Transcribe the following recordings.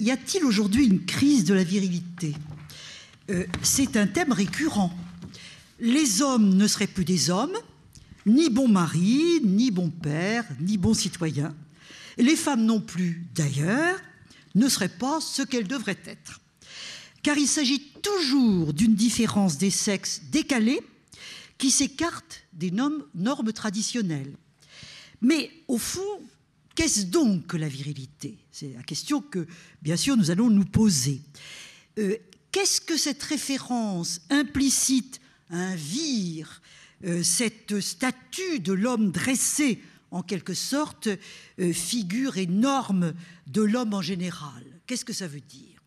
y a-t-il aujourd'hui une crise de la virilité ? C'est un thème récurrent. Les hommes ne seraient plus des hommes, ni bons maris, ni bons pères, ni bons citoyens. Les femmes non plus, d'ailleurs, ne seraient pas ce qu'elles devraient être. Car il s'agit toujours d'une différence des sexes décalée qui s'écarte des normes traditionnelles. Mais au fond, qu'est-ce donc que la virilité ? C'est la question que, bien sûr, nous allons nous poser. Qu'est-ce que cette référence implicite à un vir, cette statue de l'homme dressé, en quelque sorte, figure et norme de l'homme en général ? Qu'est-ce que ça veut dire ?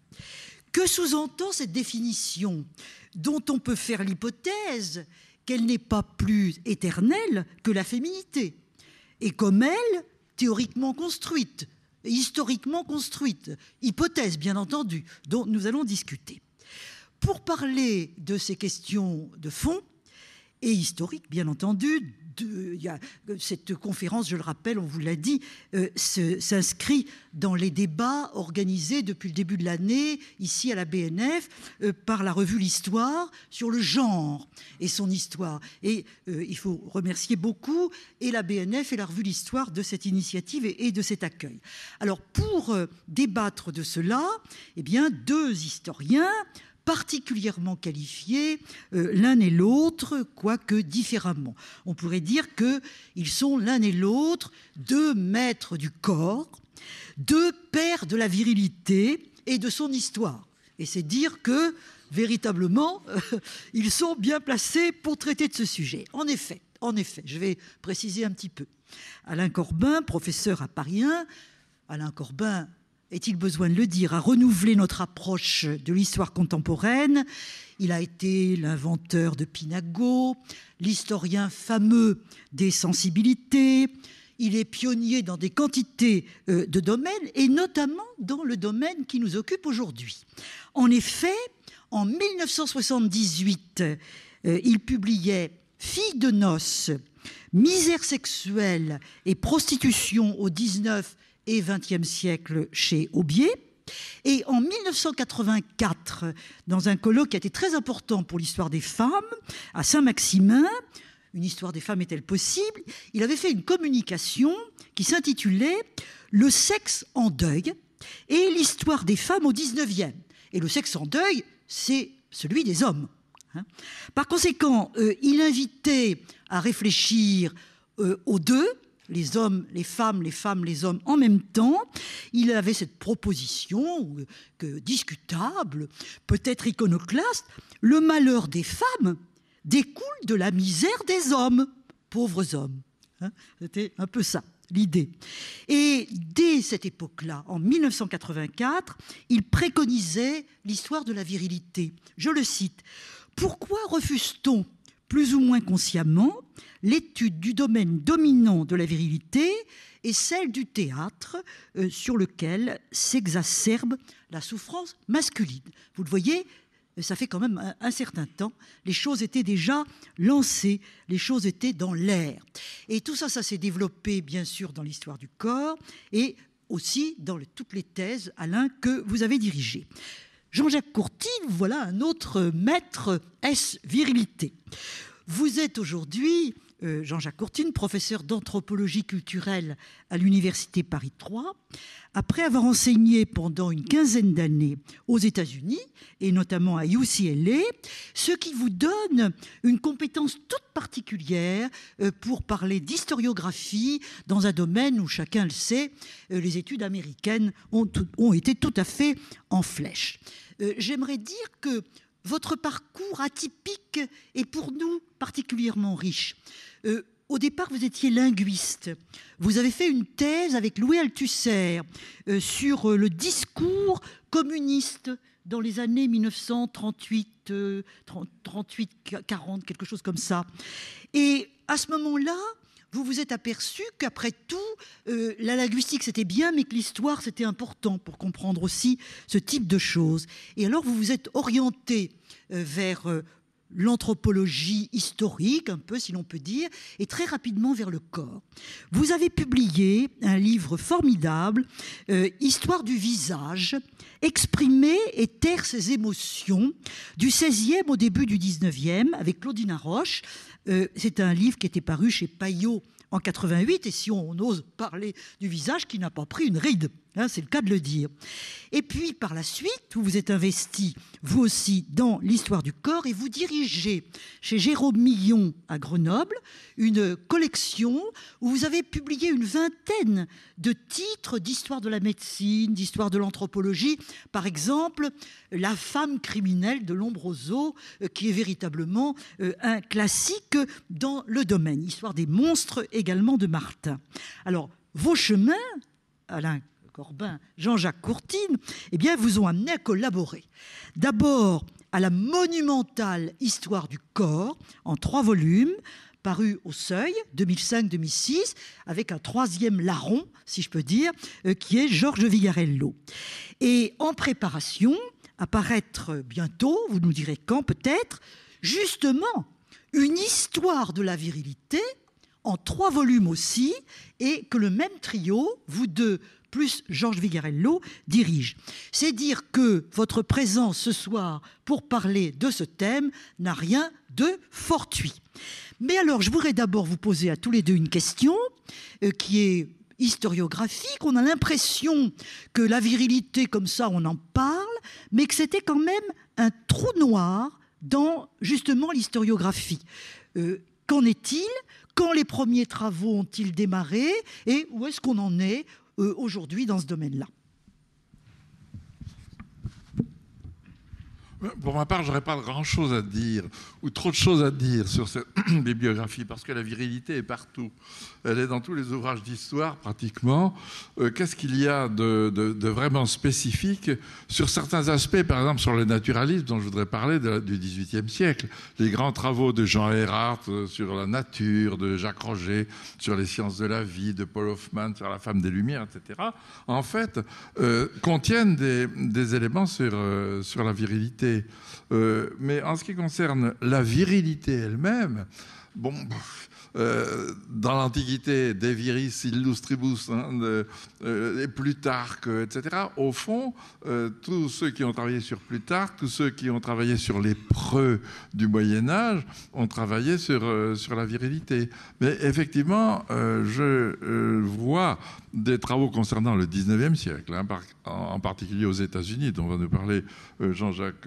Que sous-entend cette définition dont on peut faire l'hypothèse qu'elle n'est pas plus éternelle que la féminité, et comme elle, théoriquement construite, historiquement construite, hypothèse bien entendu, dont nous allons discuter. Pour parler de ces questions de fond et historiques, bien entendu, cette conférence, je le rappelle, on vous l'a dit, s'inscrit dans les débats organisés depuis le début de l'année, ici à la BNF, par la revue L'Histoire, sur le genre et son histoire. Et il faut remercier beaucoup et la BNF et la revue L'Histoire de cette initiative et de cet accueil. Alors, pour débattre de cela, eh bien, deux historiens particulièrement qualifiés, l'un et l'autre, quoique différemment. On pourrait dire qu'ils sont l'un et l'autre deux maîtres du corps, deux pères de la virilité et de son histoire. Et c'est dire que, véritablement, ils sont bien placés pour traiter de ce sujet. En effet, je vais préciser un petit peu. Alain Corbin, professeur à Paris 1, Alain Corbin, est-il besoin de le dire, a renouvelé notre approche de l'histoire contemporaine. Il a été l'inventeur de Pinago, l'historien fameux des sensibilités. Il est pionnier dans des quantités de domaines, et notamment dans le domaine qui nous occupe aujourd'hui. En effet, en 1978, il publiait « Filles de noces, misère sexuelle et prostitution au 19 et XXe siècle chez Aubier. Et en 1984, dans un colloque qui a été très important pour l'histoire des femmes, à Saint-Maximin, une histoire des femmes est-elle possible ? Il avait fait une communication qui s'intitulait « Le sexe en deuil et l'histoire des femmes au 19e ». Et le sexe en deuil, c'est celui des hommes. Par conséquent, il invitait à réfléchir aux deux, les hommes, les femmes, les hommes en même temps. Il avait cette proposition discutable, peut-être iconoclaste. Le malheur des femmes découle de la misère des hommes, pauvres hommes. C'était un peu ça, l'idée. Et dès cette époque-là, en 1984, il préconisait l'histoire de la virilité. Je le cite. « Pourquoi refuse-t-on plus ou moins consciemment, l'étude du domaine dominant de la virilité et celle du théâtre sur lequel s'exacerbe la souffrance masculine ?» Vous le voyez, ça fait quand même un certain temps. Les choses étaient déjà lancées, les choses étaient dans l'air. Et tout ça, ça s'est développé, bien sûr, dans l'histoire du corps et aussi dans toutes les thèses, Alain, que vous avez dirigées. Jean-Jacques Courtine, voilà un autre maître virilité. Vous êtes aujourd'hui, Jean-Jacques Courtine, professeur d'anthropologie culturelle à l'université Paris 3, après avoir enseigné pendant une quinzaine d'années aux États-Unis et notamment à UCLA, ce qui vous donne une compétence toute particulière pour parler d'historiographie dans un domaine où, chacun le sait, les études américaines ont été tout à fait en flèche. J'aimerais dire que votre parcours atypique est pour nous particulièrement riche. Au départ, vous étiez linguiste. Vous avez fait une thèse avec Louis Althusser sur le discours communiste dans les années 1938, 40, quelque chose comme ça. Et à ce moment-là, vous vous êtes aperçu qu'après tout, la linguistique c'était bien, mais que l'histoire c'était important pour comprendre aussi ce type de choses. Et alors vous vous êtes orienté vers l'anthropologie historique, un peu si l'on peut dire, et très rapidement vers le corps. Vous avez publié un livre formidable, Histoire du visage, exprimer et taire ses émotions, du 16e au début du 19e, avec Claudine Roche. C'est un livre qui était paru chez Payot en 88, et si on ose parler du visage, qui n'a pas pris une ride, hein, c'est le cas de le dire. Et puis par la suite, vous vous êtes investi, vous aussi, dans l'histoire du corps, et vous dirigez chez Jérôme Millon à Grenoble une collection où vous avez publié une vingtaine de titres d'histoire de la médecine, d'histoire de l'anthropologie. Par exemple, La femme criminelle de Lombroso, qui est véritablement un classique dans le domaine. Histoire des monstres également de Martin. Alors, vos chemins, Alain Corbin, Jean-Jacques Courtine, eh bien, vous ont amené à collaborer. D'abord, à la monumentale Histoire du corps, en 3 volumes, paru au Seuil, 2005-2006, avec un 3e larron, si je peux dire, qui est Georges Vigarello. Et en préparation, à paraître bientôt, vous nous direz quand peut-être, justement, une histoire de la virilité, en 3 volumes aussi, et que le même trio, vous deux, plus Georges Vigarello, dirige. C'est dire que votre présence ce soir pour parler de ce thème n'a rien de fortuit. Mais alors, je voudrais d'abord vous poser à tous les deux une question qui est historiographique. On a l'impression que la virilité, comme ça, on en parle, mais que c'était quand même un trou noir dans, justement, l'historiographie. Qu'en est-il? Quand les premiers travaux ont-ils démarré? Et où est-ce qu'on en est aujourd'hui dans ce domaine-là? Pour ma part, je n'aurais pas grand-chose à dire, ou trop de choses à dire sur cette bibliographie, parce que la virilité est partout. Elle est dans tous les ouvrages d'histoire, pratiquement. Qu'est-ce qu'il y a de vraiment spécifique sur certains aspects, par exemple sur le naturalisme, dont je voudrais parler du XVIIIe siècle. Les grands travaux de Jean Erhardt sur la nature, de Jacques Roger sur les sciences de la vie, de Paul Hoffman sur la femme des Lumières, etc., en fait, contiennent des éléments sur la virilité. Mais en ce qui concerne la virilité elle-même, bon, dans l'Antiquité, De viris illustribus, et Plutarque, etc., au fond, tous ceux qui ont travaillé sur Plutarque, tous ceux qui ont travaillé sur les preux du Moyen-Âge, ont travaillé sur la virilité. Mais effectivement, je vois des travaux concernant le 19e siècle, hein, en particulier aux États-Unis, dont va nous parler Jean-Jacques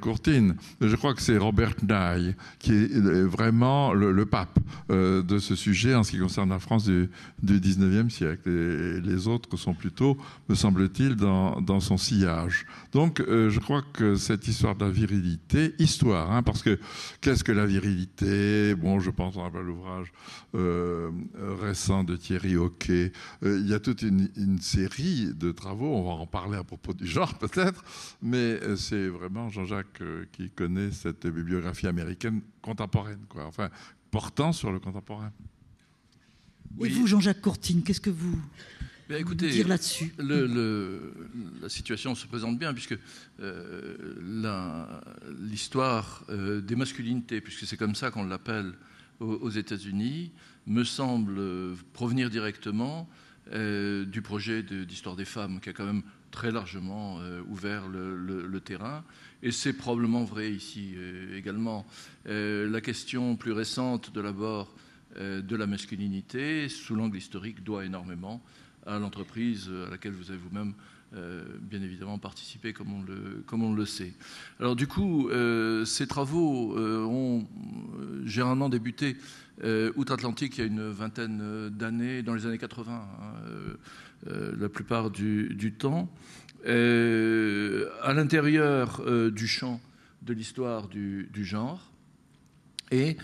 Courtine. Je crois que c'est Robert Nye qui est vraiment le pape de ce sujet en ce qui concerne la France du 19e siècle. Et les autres sont plutôt, me semble-t-il, dans son sillage. Donc, je crois que cette histoire de la virilité, hein, parce que qu'est-ce que la virilité? Bon, je pense à l'ouvrage récent de Thierry Hoquet. Il y a toute une série de travaux, on va en parler à propos du genre peut-être, mais c'est vraiment Jean-Jacques qui connaît cette bibliographie américaine contemporaine, quoi. Enfin, portant sur le contemporain. Oui. Et vous, Jean-Jacques Courtine, qu'est-ce que vous écoutez, dire là-dessus? La situation se présente bien, puisque l'histoire des masculinités, puisque c'est comme ça qu'on l'appelle aux États-Unis, me semble provenir directement du projet d'histoire des femmes, qui a quand même très largement ouvert le terrain. Et c'est probablement vrai ici également. La question plus récente de l'abord de la masculinité, sous l'angle historique, doit énormément à l'entreprise à laquelle vous avez vous-même bien évidemment participé, comme on le sait. Alors du coup, ces travaux ont généralement débuté outre-Atlantique il y a une vingtaine d'années, dans les années 80, la plupart du temps, à l'intérieur du champ de l'histoire du genre, et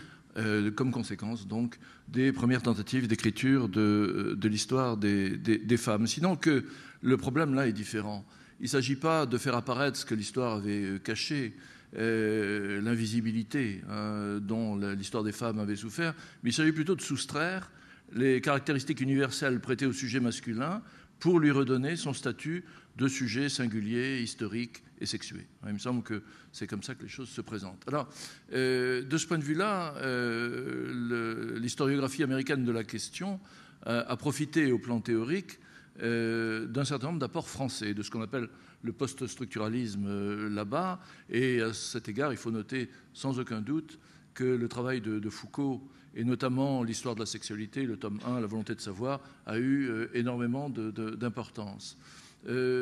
comme conséquence donc des premières tentatives d'écriture de l'histoire des femmes. Sinon que le problème là est différent. Il ne s'agit pas de faire apparaître ce que l'histoire avait caché, l'invisibilité dont l'histoire des femmes avait souffert, mais il s'agit plutôt de soustraire les caractéristiques universelles prêtées au sujet masculin pour lui redonner son statut de sujet singulier, historique et sexuée. Il me semble que c'est comme ça que les choses se présentent. Alors, de ce point de vue-là, l'historiographie américaine de la question a profité au plan théorique d'un certain nombre d'apports français, de ce qu'on appelle le post-structuralisme là-bas. Et à cet égard, il faut noter sans aucun doute que le travail de Foucault, et notamment l'histoire de la sexualité, le tome 1, la volonté de savoir, a eu énormément d'importance.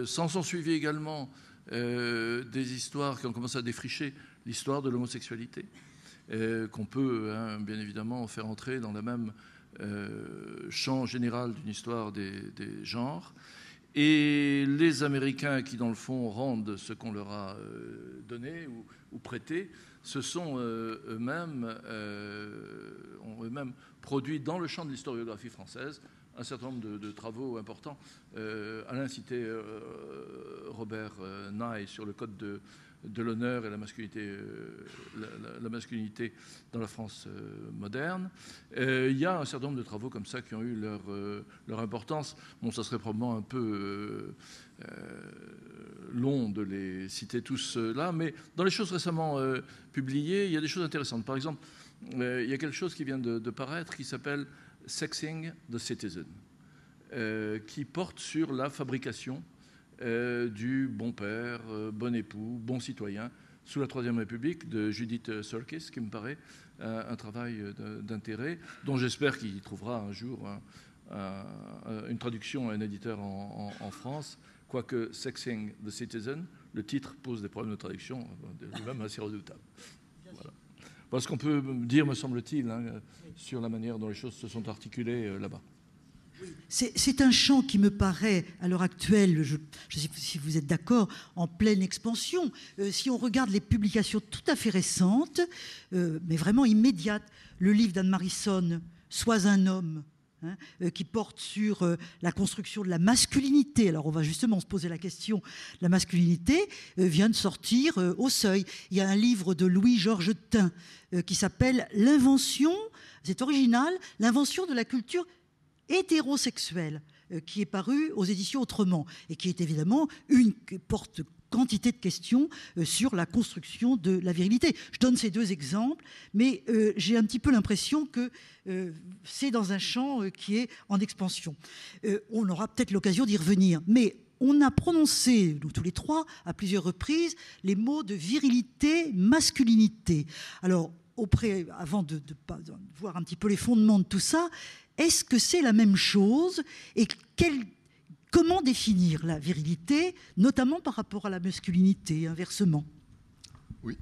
S'en suivi également des histoires qui ont commencé à défricher l'histoire de l'homosexualité, qu'on peut bien évidemment faire entrer dans le même champ général d'une histoire des genres. Et les Américains qui, dans le fond, rendent ce qu'on leur a donné ou prêté, se sont ont eux-mêmes produit dans le champ de l'historiographie française un certain nombre de travaux importants. Alain citait Robert Nye sur le code de l'honneur et la masculinité dans la France moderne. Il y a un certain nombre de travaux comme ça qui ont eu leur importance. Bon, ça serait probablement un peu long de les citer tous là, mais dans les choses récemment publiées, il y a des choses intéressantes. Par exemple, il y a quelque chose qui vient de paraître qui s'appelle Sexing the Citizen, qui porte sur la fabrication du bon père, bon époux, bon citoyen sous la Troisième République de Judith Serkis, qui me paraît un travail d'intérêt, dont j'espère qu'il trouvera un jour une traduction à un éditeur en France, quoique Sexing the Citizen, le titre pose des problèmes de traduction, même assez redoutables. Voilà. Voilà ce qu'on peut dire, me semble-t-il, sur la manière dont les choses se sont articulées là-bas. C'est un champ qui me paraît, à l'heure actuelle, je ne sais pas si vous êtes d'accord, en pleine expansion. Si on regarde les publications tout à fait récentes, mais vraiment immédiates, le livre d'Anne-Marie Sonne, « Sois un homme », qui porte sur la construction de la masculinité. Alors on va justement se poser la question, la masculinité vient de sortir au Seuil. Il y a un livre de Louis-Georges Tin qui s'appelle « L'invention », c'est original, « L'invention de la culture hétérosexuelle », qui est paru aux éditions Autrement et qui est évidemment porte quantité de questions sur la construction de la virilité. Je donne ces deux exemples, mais j'ai un petit peu l'impression que c'est dans un champ qui est en expansion. On aura peut-être l'occasion d'y revenir, mais on a prononcé, nous tous les trois, à plusieurs reprises, les mots de virilité, masculinité. Alors, avant de voir un petit peu les fondements de tout ça, est-ce que c'est la même chose et comment définir la virilité, notamment par rapport à la masculinité, inversement? Oui,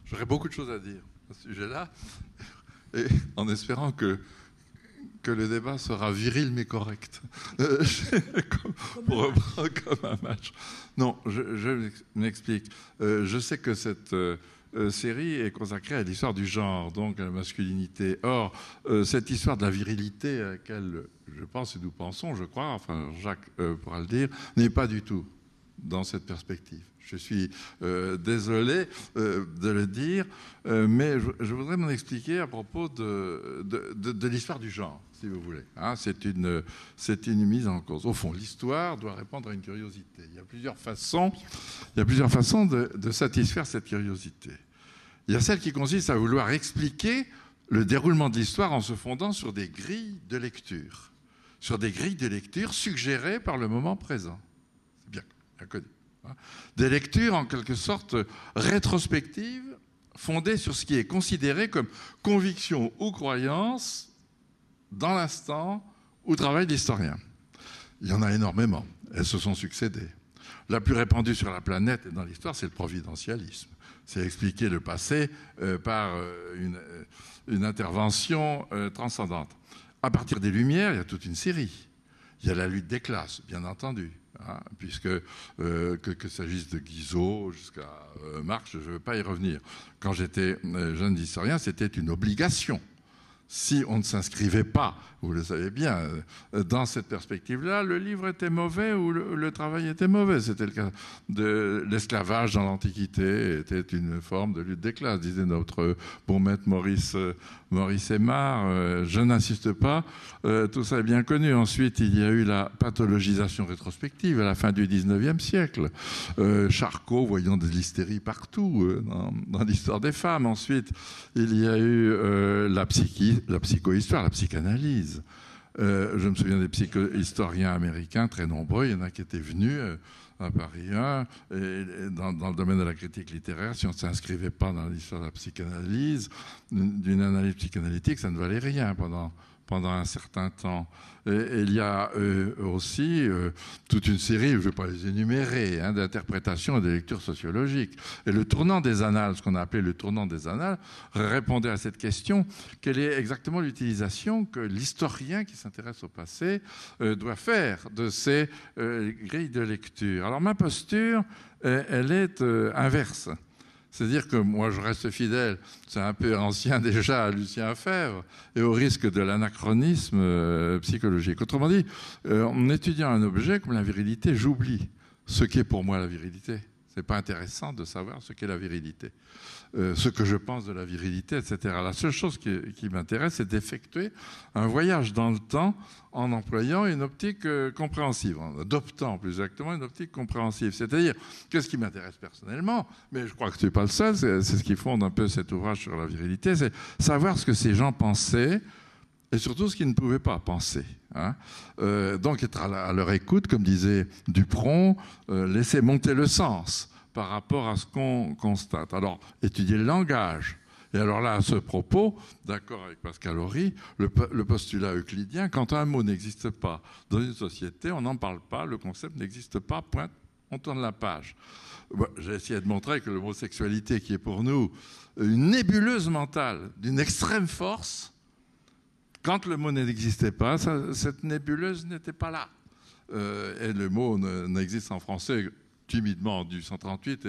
j'aurais beaucoup de choses à dire à ce sujet-là, et en espérant que le débat sera viril mais correct, pour reprendre comme un match. Non, je m'explique. Je sais que cette série est consacrée à l'histoire du genre, donc à la masculinité. Or, cette histoire de la virilité à laquelle je pense et nous pensons, je crois, enfin Jacques pourra le dire, n'est pas du tout dans cette perspective. Je suis désolé de le dire, mais je voudrais m'en expliquer à propos de l'histoire du genre, si vous voulez. C'est une mise en cause. Au fond, l'histoire doit répondre à une curiosité. Il y a plusieurs façons de satisfaire cette curiosité. Il y a celle qui consiste à vouloir expliquer le déroulement de l'histoire en se fondant sur des grilles de lecture. Sur des grilles de lecture suggérées par le moment présent. C'est bien connu. Des lectures en quelque sorte rétrospectives, fondées sur ce qui est considéré comme conviction ou croyance dans l'instant où travaille l'historien. Il y en a énormément. Elles se sont succédées. La plus répandue sur la planète et dans l'histoire, c'est le providentialisme. C'est expliquer le passé par une intervention transcendante. À partir des Lumières, il y a toute une série. Il y a la lutte des classes, bien entendu, puisque que s'agisse de Guizot jusqu'à Marx, je ne veux pas y revenir. Quand j'étais jeune historien, c'était une obligation si on ne s'inscrivait pas, vous le savez bien, dans cette perspective-là, le livre était mauvais ou le travail était mauvais. C'était le cas de l'esclavage dans l'Antiquité, était une forme de lutte des classes, disait notre bon maître Maurice Aymar. Je n'insiste pas, tout ça est bien connu. Ensuite, il y a eu la pathologisation rétrospective à la fin du 19e siècle. Charcot, voyant de l'hystérie partout dans l'histoire des femmes. Ensuite, il y a eu la psychohistoire, la psychanalyse. Je me souviens des psychohistoriens américains très nombreux. Il y en a qui étaient venus à Paris 1, et dans le domaine de la critique littéraire, si on ne s'inscrivait pas dans l'histoire de la psychanalyse, d'une analyse psychanalytique, ça ne valait rien pendant un certain temps. Et il y a aussi toute une série, je ne vais pas les énumérer, d'interprétations et de lectures sociologiques. Et le tournant des annales, ce qu'on a appelé le tournant des annales, répondait à cette question: quelle est exactement l'utilisation que l'historien qui s'intéresse au passé doit faire de ces grilles de lecture? Alors ma posture, elle est inverse. C'est-à-dire que moi, je reste fidèle, c'est un peu ancien déjà, à Lucien Febvre, et au risque de l'anachronisme psychologique. Autrement dit, en étudiant un objet comme la virilité, j'oublie ce qu'est pour moi la virilité. Ce n'est pas intéressant de savoir ce qu'est la virilité, ce que je pense de la virilité, etc. La seule chose qui m'intéresse, c'est d'effectuer un voyage dans le temps en employant une optique compréhensive, en adoptant plus exactement une optique compréhensive. C'est-à-dire, qu'est-ce qui m'intéresse personnellement, mais je crois que tu n'es pas le seul, c'est ce qui fonde un peu cet ouvrage sur la virilité, c'est savoir ce que ces gens pensaient, et surtout ce qu'ils ne pouvaient pas penser. Donc être à leur écoute, comme disait Dupron, laisser monter le sens par rapport à ce qu'on constate. Alors, étudier le langage. Et alors là, à ce propos, d'accord avec Pascal Horry, le postulat euclidien, quand un mot n'existe pas dans une société, on n'en parle pas, le concept n'existe pas, point, on tourne la page. J'ai essayé de montrer que l'homosexualité, qui est pour nous une nébuleuse mentale d'une extrême force, quand le mot n'existait pas, cette nébuleuse n'était pas là. Et le mot n'existe en français timidement en 1838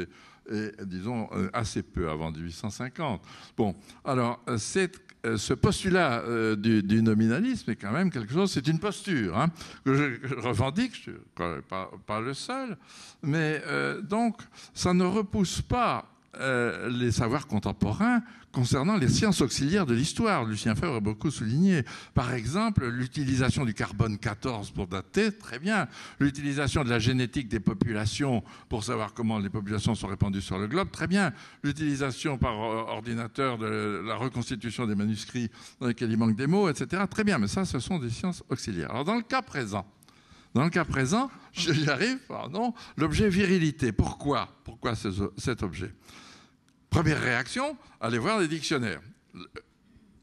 et disons assez peu avant 1850. Bon, alors ce postulat du nominalisme est quand même quelque chose, c'est une posture que je revendique, je ne suis pas le seul, mais donc ça ne repousse pas les savoirs contemporains concernant les sciences auxiliaires de l'histoire. Lucien Febvre a beaucoup souligné. Par exemple, l'utilisation du carbone 14 pour dater, très bien. L'utilisation de la génétique des populations pour savoir comment les populations sont répandues sur le globe, très bien. L'utilisation par ordinateur de la reconstitution des manuscrits dans lesquels il manque des mots, etc. Très bien, mais ça, ce sont des sciences auxiliaires. Alors, dans le cas présent, j'y arrive, pardon, l'objet virilité. Pourquoi cet objet? Première réaction, allez voir les dictionnaires.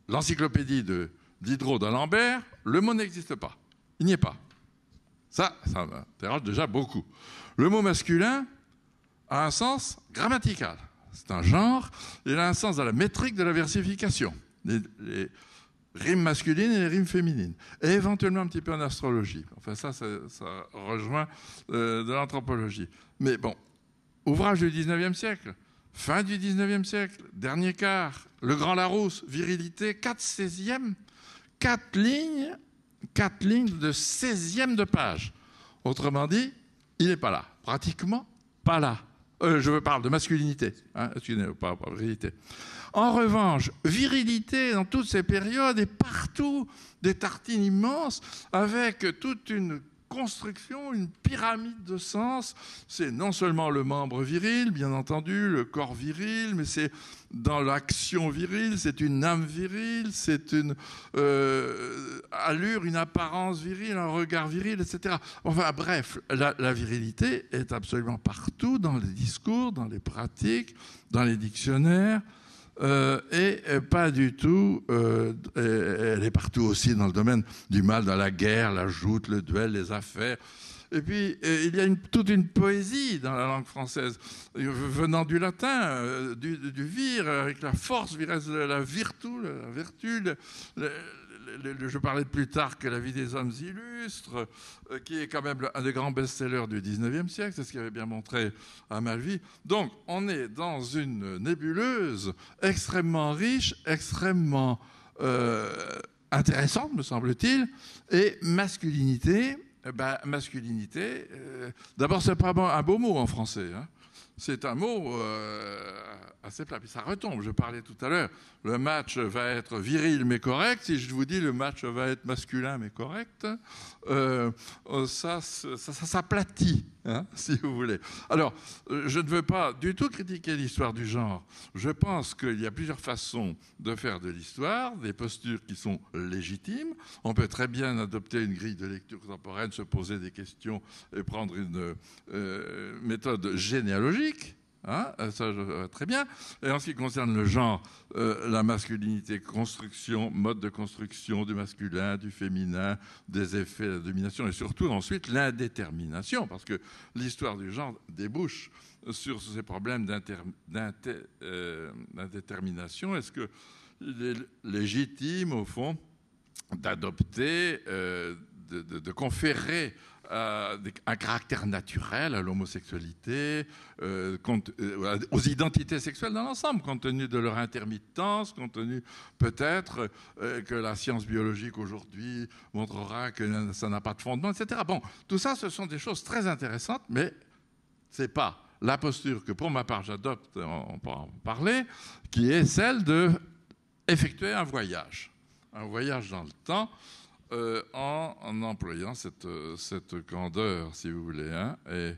L'encyclopédie de Diderot d'Alembert, le mot n'existe pas. Il n'y est pas. Ça m'interroge déjà beaucoup. Le mot masculin a un sens grammatical. C'est un genre, il a un sens dans la métrique de la versification. Les rimes masculines et les rimes féminines. Et éventuellement un petit peu en astrologie. Enfin, ça rejoint de l'anthropologie. Mais bon, ouvrage du 19e siècle, fin du 19e siècle, dernier quart, Le Grand Larousse, virilité, 4/16e, 4 lignes de 16e de page. Autrement dit, il n'est pas là, pratiquement pas là. Je parle de masculinité, excusez-moi, pas virilité. En revanche, virilité dans toutes ces périodes et partout, des tartines immenses, avec toute une construction, une pyramide de sens. C'est non seulement le membre viril, bien entendu, le corps viril, mais c'est dans l'action virile, c'est une âme virile, c'est une allure, une apparence virile, un regard viril, etc. Enfin bref, la virilité est absolument partout dans les discours, dans les pratiques, dans les dictionnaires. Et pas du tout, elle est partout aussi dans le domaine du mal, dans la guerre, la joute, le duel, les affaires. Et puis, il y a toute une poésie dans la langue française, venant du latin, du vir, avec la force, la vertu, je parlais plus tard que La vie des hommes illustres, qui est quand même un des grands best-sellers du 19e siècle, c'est ce qu'il avait bien montré à Malvy. Donc, on est dans une nébuleuse extrêmement riche, extrêmement intéressante, me semble-t-il. Et masculinité, d'abord, c'est pas un beau mot en français, hein. C'est un mot assez plat. Puis ça retombe. Je parlais tout à l'heure. Le match va être viril mais correct. Si je vous dis le match va être masculin mais correct, ça s'aplatit, hein, si vous voulez. Alors, je ne veux pas du tout critiquer l'histoire du genre. Je pense qu'il y a plusieurs façons de faire de l'histoire, des postures qui sont légitimes. On peut très bien adopter une grille de lecture contemporaine, se poser des questions et prendre une méthode généalogique. Hein, ça, très bien. Et en ce qui concerne le genre, la masculinité, construction, mode de construction du masculin, du féminin, des effets, la domination et surtout ensuite l'indétermination, parce que l'histoire du genre débouche sur ces problèmes d'indétermination. Est-ce qu'il est légitime, au fond, d'adopter, de conférer un caractère naturel à l'homosexualité, aux identités sexuelles dans l'ensemble, compte tenu de leur intermittence, compte tenu peut-être que la science biologique aujourd'hui montrera que ça n'a pas de fondement, etc. Bon, tout ça, ce sont des choses très intéressantes, mais c'est pas la posture que, pour ma part, j'adopte, on peut en parler, qui est celle de effectuer un voyage dans le temps, en employant cette candeur, si vous voulez, hein, et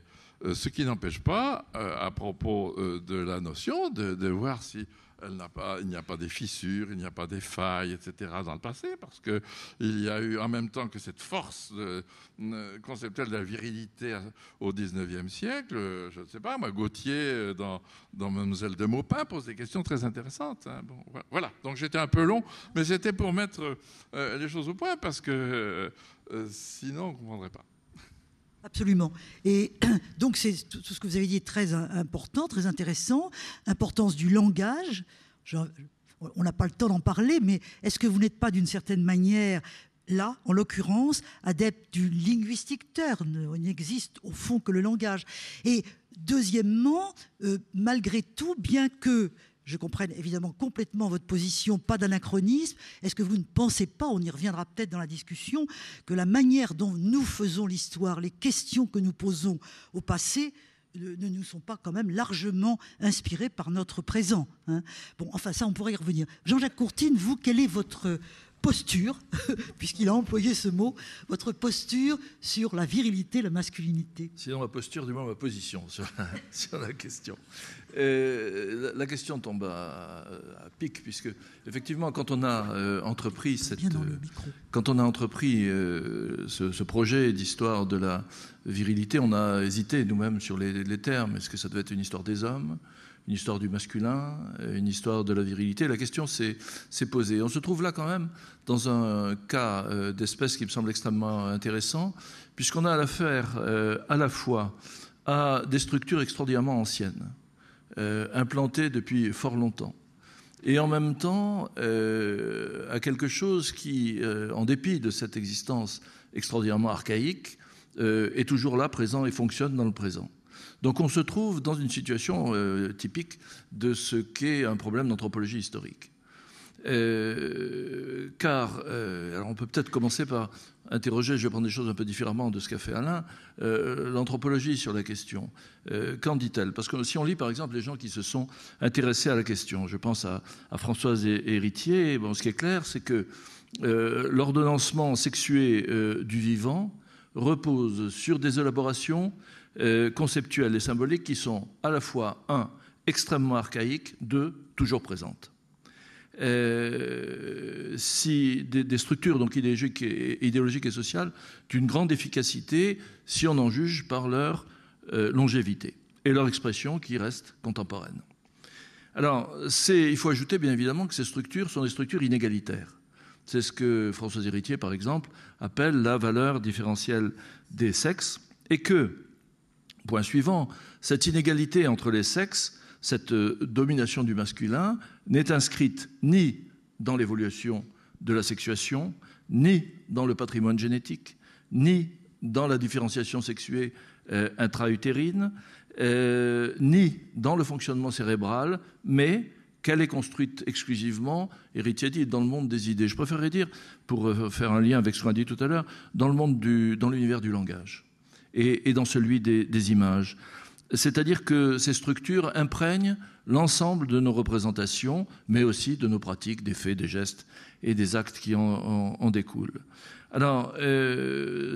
ce qui n'empêche pas, à propos de la notion, de voir si il n'y a pas des fissures, il n'y a pas des failles, etc. dans le passé, parce qu'il y a eu, en même temps que cette force conceptuelle de la virilité au XIXe siècle, je ne sais pas, moi, Gautier, dans Mademoiselle de Maupin, pose des questions très intéressantes. Hein. Bon, voilà, donc j'étais un peu long, mais c'était pour mettre les choses au point, parce que sinon, on ne comprendrait pas. Absolument. Et donc, c'est tout ce que vous avez dit est très important, très intéressant. Importance du langage. On n'a pas le temps d'en parler, mais est-ce que vous n'êtes pas d'une certaine manière, là, en l'occurrence, adepte du linguistic turn? Il n'existe au fond que le langage. Et deuxièmement, malgré tout, bien que je comprenne évidemment complètement votre position, pas d'anachronisme. Est-ce que vous ne pensez pas, on y reviendra peut-être dans la discussion, que la manière dont nous faisons l'histoire, les questions que nous posons au passé, ne nous sont pas quand même largement inspirées par notre présent, hein? Bon, enfin ça, on pourrait y revenir. Jean-Jacques Courtine, vous, quelle est votre posture, puisqu'il a employé ce mot, votre posture sur la virilité, la masculinité? Sinon ma posture, du moins ma position sur la question. La question tombe à pic, puisque effectivement, quand on a entrepris ce projet d'histoire de la virilité, on a hésité nous-mêmes sur les termes. Est-ce que ça devait être une histoire des hommes, une histoire du masculin, une histoire de la virilité? La question s'est posée. On se trouve là quand même dans un cas d'espèce qui me semble extrêmement intéressant, puisqu'on a l'affaire à la fois à des structures extraordinairement anciennes, implantées depuis fort longtemps, et en même temps à quelque chose qui, en dépit de cette existence extraordinairement archaïque, est toujours là, présent et fonctionne dans le présent. Donc on se trouve dans une situation typique de ce qu'est un problème d'anthropologie historique. Alors on peut peut-être commencer par interroger, je vais prendre des choses un peu différemment de ce qu'a fait Alain, l'anthropologie sur la question. Qu'en dit-elle? Parce que si on lit par exemple les gens qui se sont intéressés à la question, je pense à Françoise Héritier, bon, ce qui est clair, c'est que l'ordonnancement sexué du vivant repose sur des élaborations conceptuelles et symboliques qui sont à la fois, 1, extrêmement archaïques, 2, toujours présentes. Si des structures donc idéologiques et sociales d'une grande efficacité si on en juge par leur longévité et leur expression qui reste contemporaine. Alors, il faut ajouter bien évidemment que ces structures sont des structures inégalitaires. C'est ce que Françoise Héritier, par exemple, appelle la valeur différentielle des sexes, et que, point suivant, cette inégalité entre les sexes, cette domination du masculin, n'est inscrite ni dans l'évolution de la sexuation, ni dans le patrimoine génétique, ni dans la différenciation sexuée intra-utérine, ni dans le fonctionnement cérébral, mais qu'elle est construite exclusivement, Héritier dit, dans le monde des idées. Je préférerais dire, pour faire un lien avec ce qu'on a dit tout à l'heure, dans l'univers du langage et dans celui des images. C'est-à-dire que ces structures imprègnent l'ensemble de nos représentations, mais aussi de nos pratiques, des faits, des gestes et des actes qui en découlent. Alors,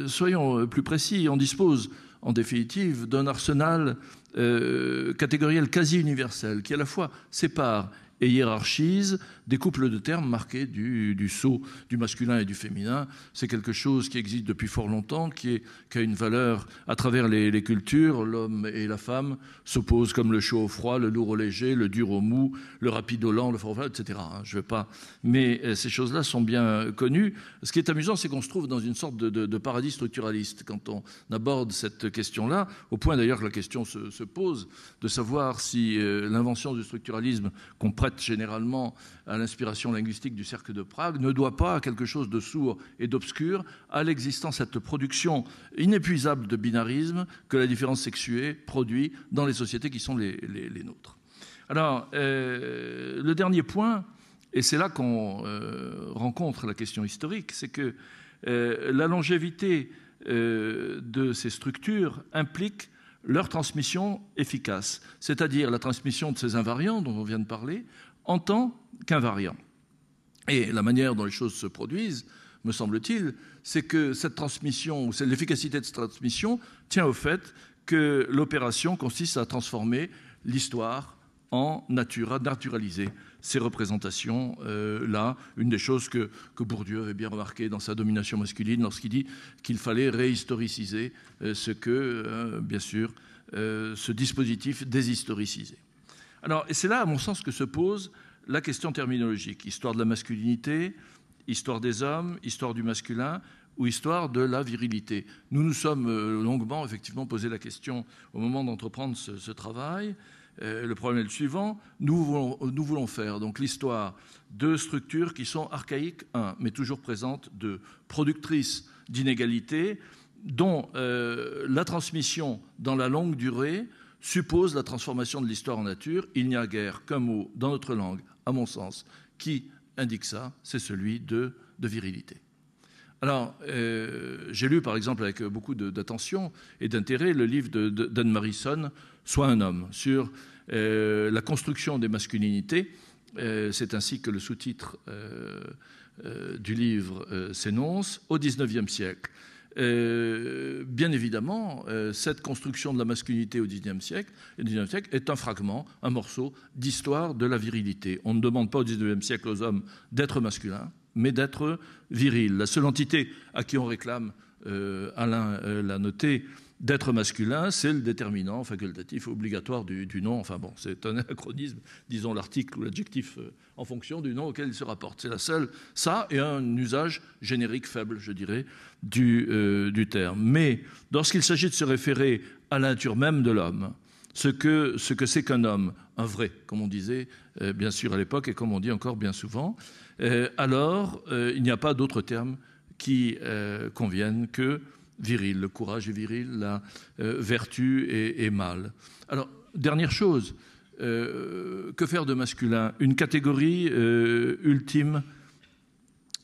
soyons plus précis, on dispose en définitive d'un arsenal catégoriel quasi universel qui à la fois sépare et hiérarchise des couples de termes marqués du sceau du masculin et du féminin. C'est quelque chose qui existe depuis fort longtemps, qui a une valeur à travers les cultures. L'homme et la femme s'opposent comme le chaud au froid, le lourd au léger, le dur au mou, le rapide au lent, le fort au froid, etc. Je veux pas. Mais ces choses-là sont bien connues. Ce qui est amusant, c'est qu'on se trouve dans une sorte de paradis structuraliste quand on aborde cette question-là, au point d'ailleurs que la question se pose de savoir si l'invention du structuralisme qu'on prête généralement à l'inspiration linguistique du cercle de Prague ne doit pas à quelque chose de sourd et d'obscur, à l'existence, cette production inépuisable de binarisme que la différence sexuée produit dans les sociétés qui sont les nôtres. Alors, le dernier point, et c'est là qu'on rencontre la question historique, c'est que la longévité de ces structures implique leur transmission efficace, c'est-à-dire la transmission de ces invariants dont on vient de parler en tant qu'invariants. Et la manière dont les choses se produisent, me semble-t-il, c'est que cette transmission, ou l'efficacité de cette transmission, tient au fait que l'opération consiste à transformer l'histoire en nature, à naturaliser ces représentations-là. Une des choses que Bourdieu avait bien remarqué dans sa domination masculine lorsqu'il dit qu'il fallait réhistoriciser ce que, bien sûr, ce dispositif déshistoricisait. Alors, et c'est là, à mon sens, que se pose la question terminologique. Histoire de la masculinité, histoire des hommes, histoire du masculin ou histoire de la virilité. Nous nous sommes longuement, effectivement, posé la question au moment d'entreprendre ce travail. Le problème est le suivant. Nous voulons faire donc l'histoire de structures qui sont archaïques, mais toujours présentes, productrices d'inégalités, dont la transmission dans la longue durée suppose la transformation de l'histoire en nature. Il n'y a guère qu'un mot dans notre langue, à mon sens, qui indique ça, c'est celui de virilité. Alors, j'ai lu, par exemple, avec beaucoup d'attention et d'intérêt, le livre d'Anne-Marie Sonne, « Sois un homme », sur la construction des masculinités. C'est ainsi que le sous-titre du livre s'énonce, au XIXe siècle. Bien évidemment, cette construction de la masculinité au XIXe siècle est un fragment, un morceau d'histoire de la virilité. On ne demande pas au XIXe siècle aux hommes d'être masculins, mais d'être virils. La seule entité à qui on réclame, Alain l'a noté, d'être masculin, c'est le déterminant facultatif obligatoire du nom. Enfin bon, c'est un anachronisme, disons l'article ou l'adjectif en fonction du nom auquel il se rapporte. C'est la seule, ça et un usage générique faible, je dirais, du terme. Mais lorsqu'il s'agit de se référer à la nature même de l'homme, ce que c'est qu'un homme, un vrai, comme on disait bien sûr à l'époque et comme on dit encore bien souvent, alors il n'y a pas d'autre terme qui conviennent que viril. Le courage est viril, la vertu est mâle. Alors, dernière chose, que faire de masculin? Une catégorie ultime,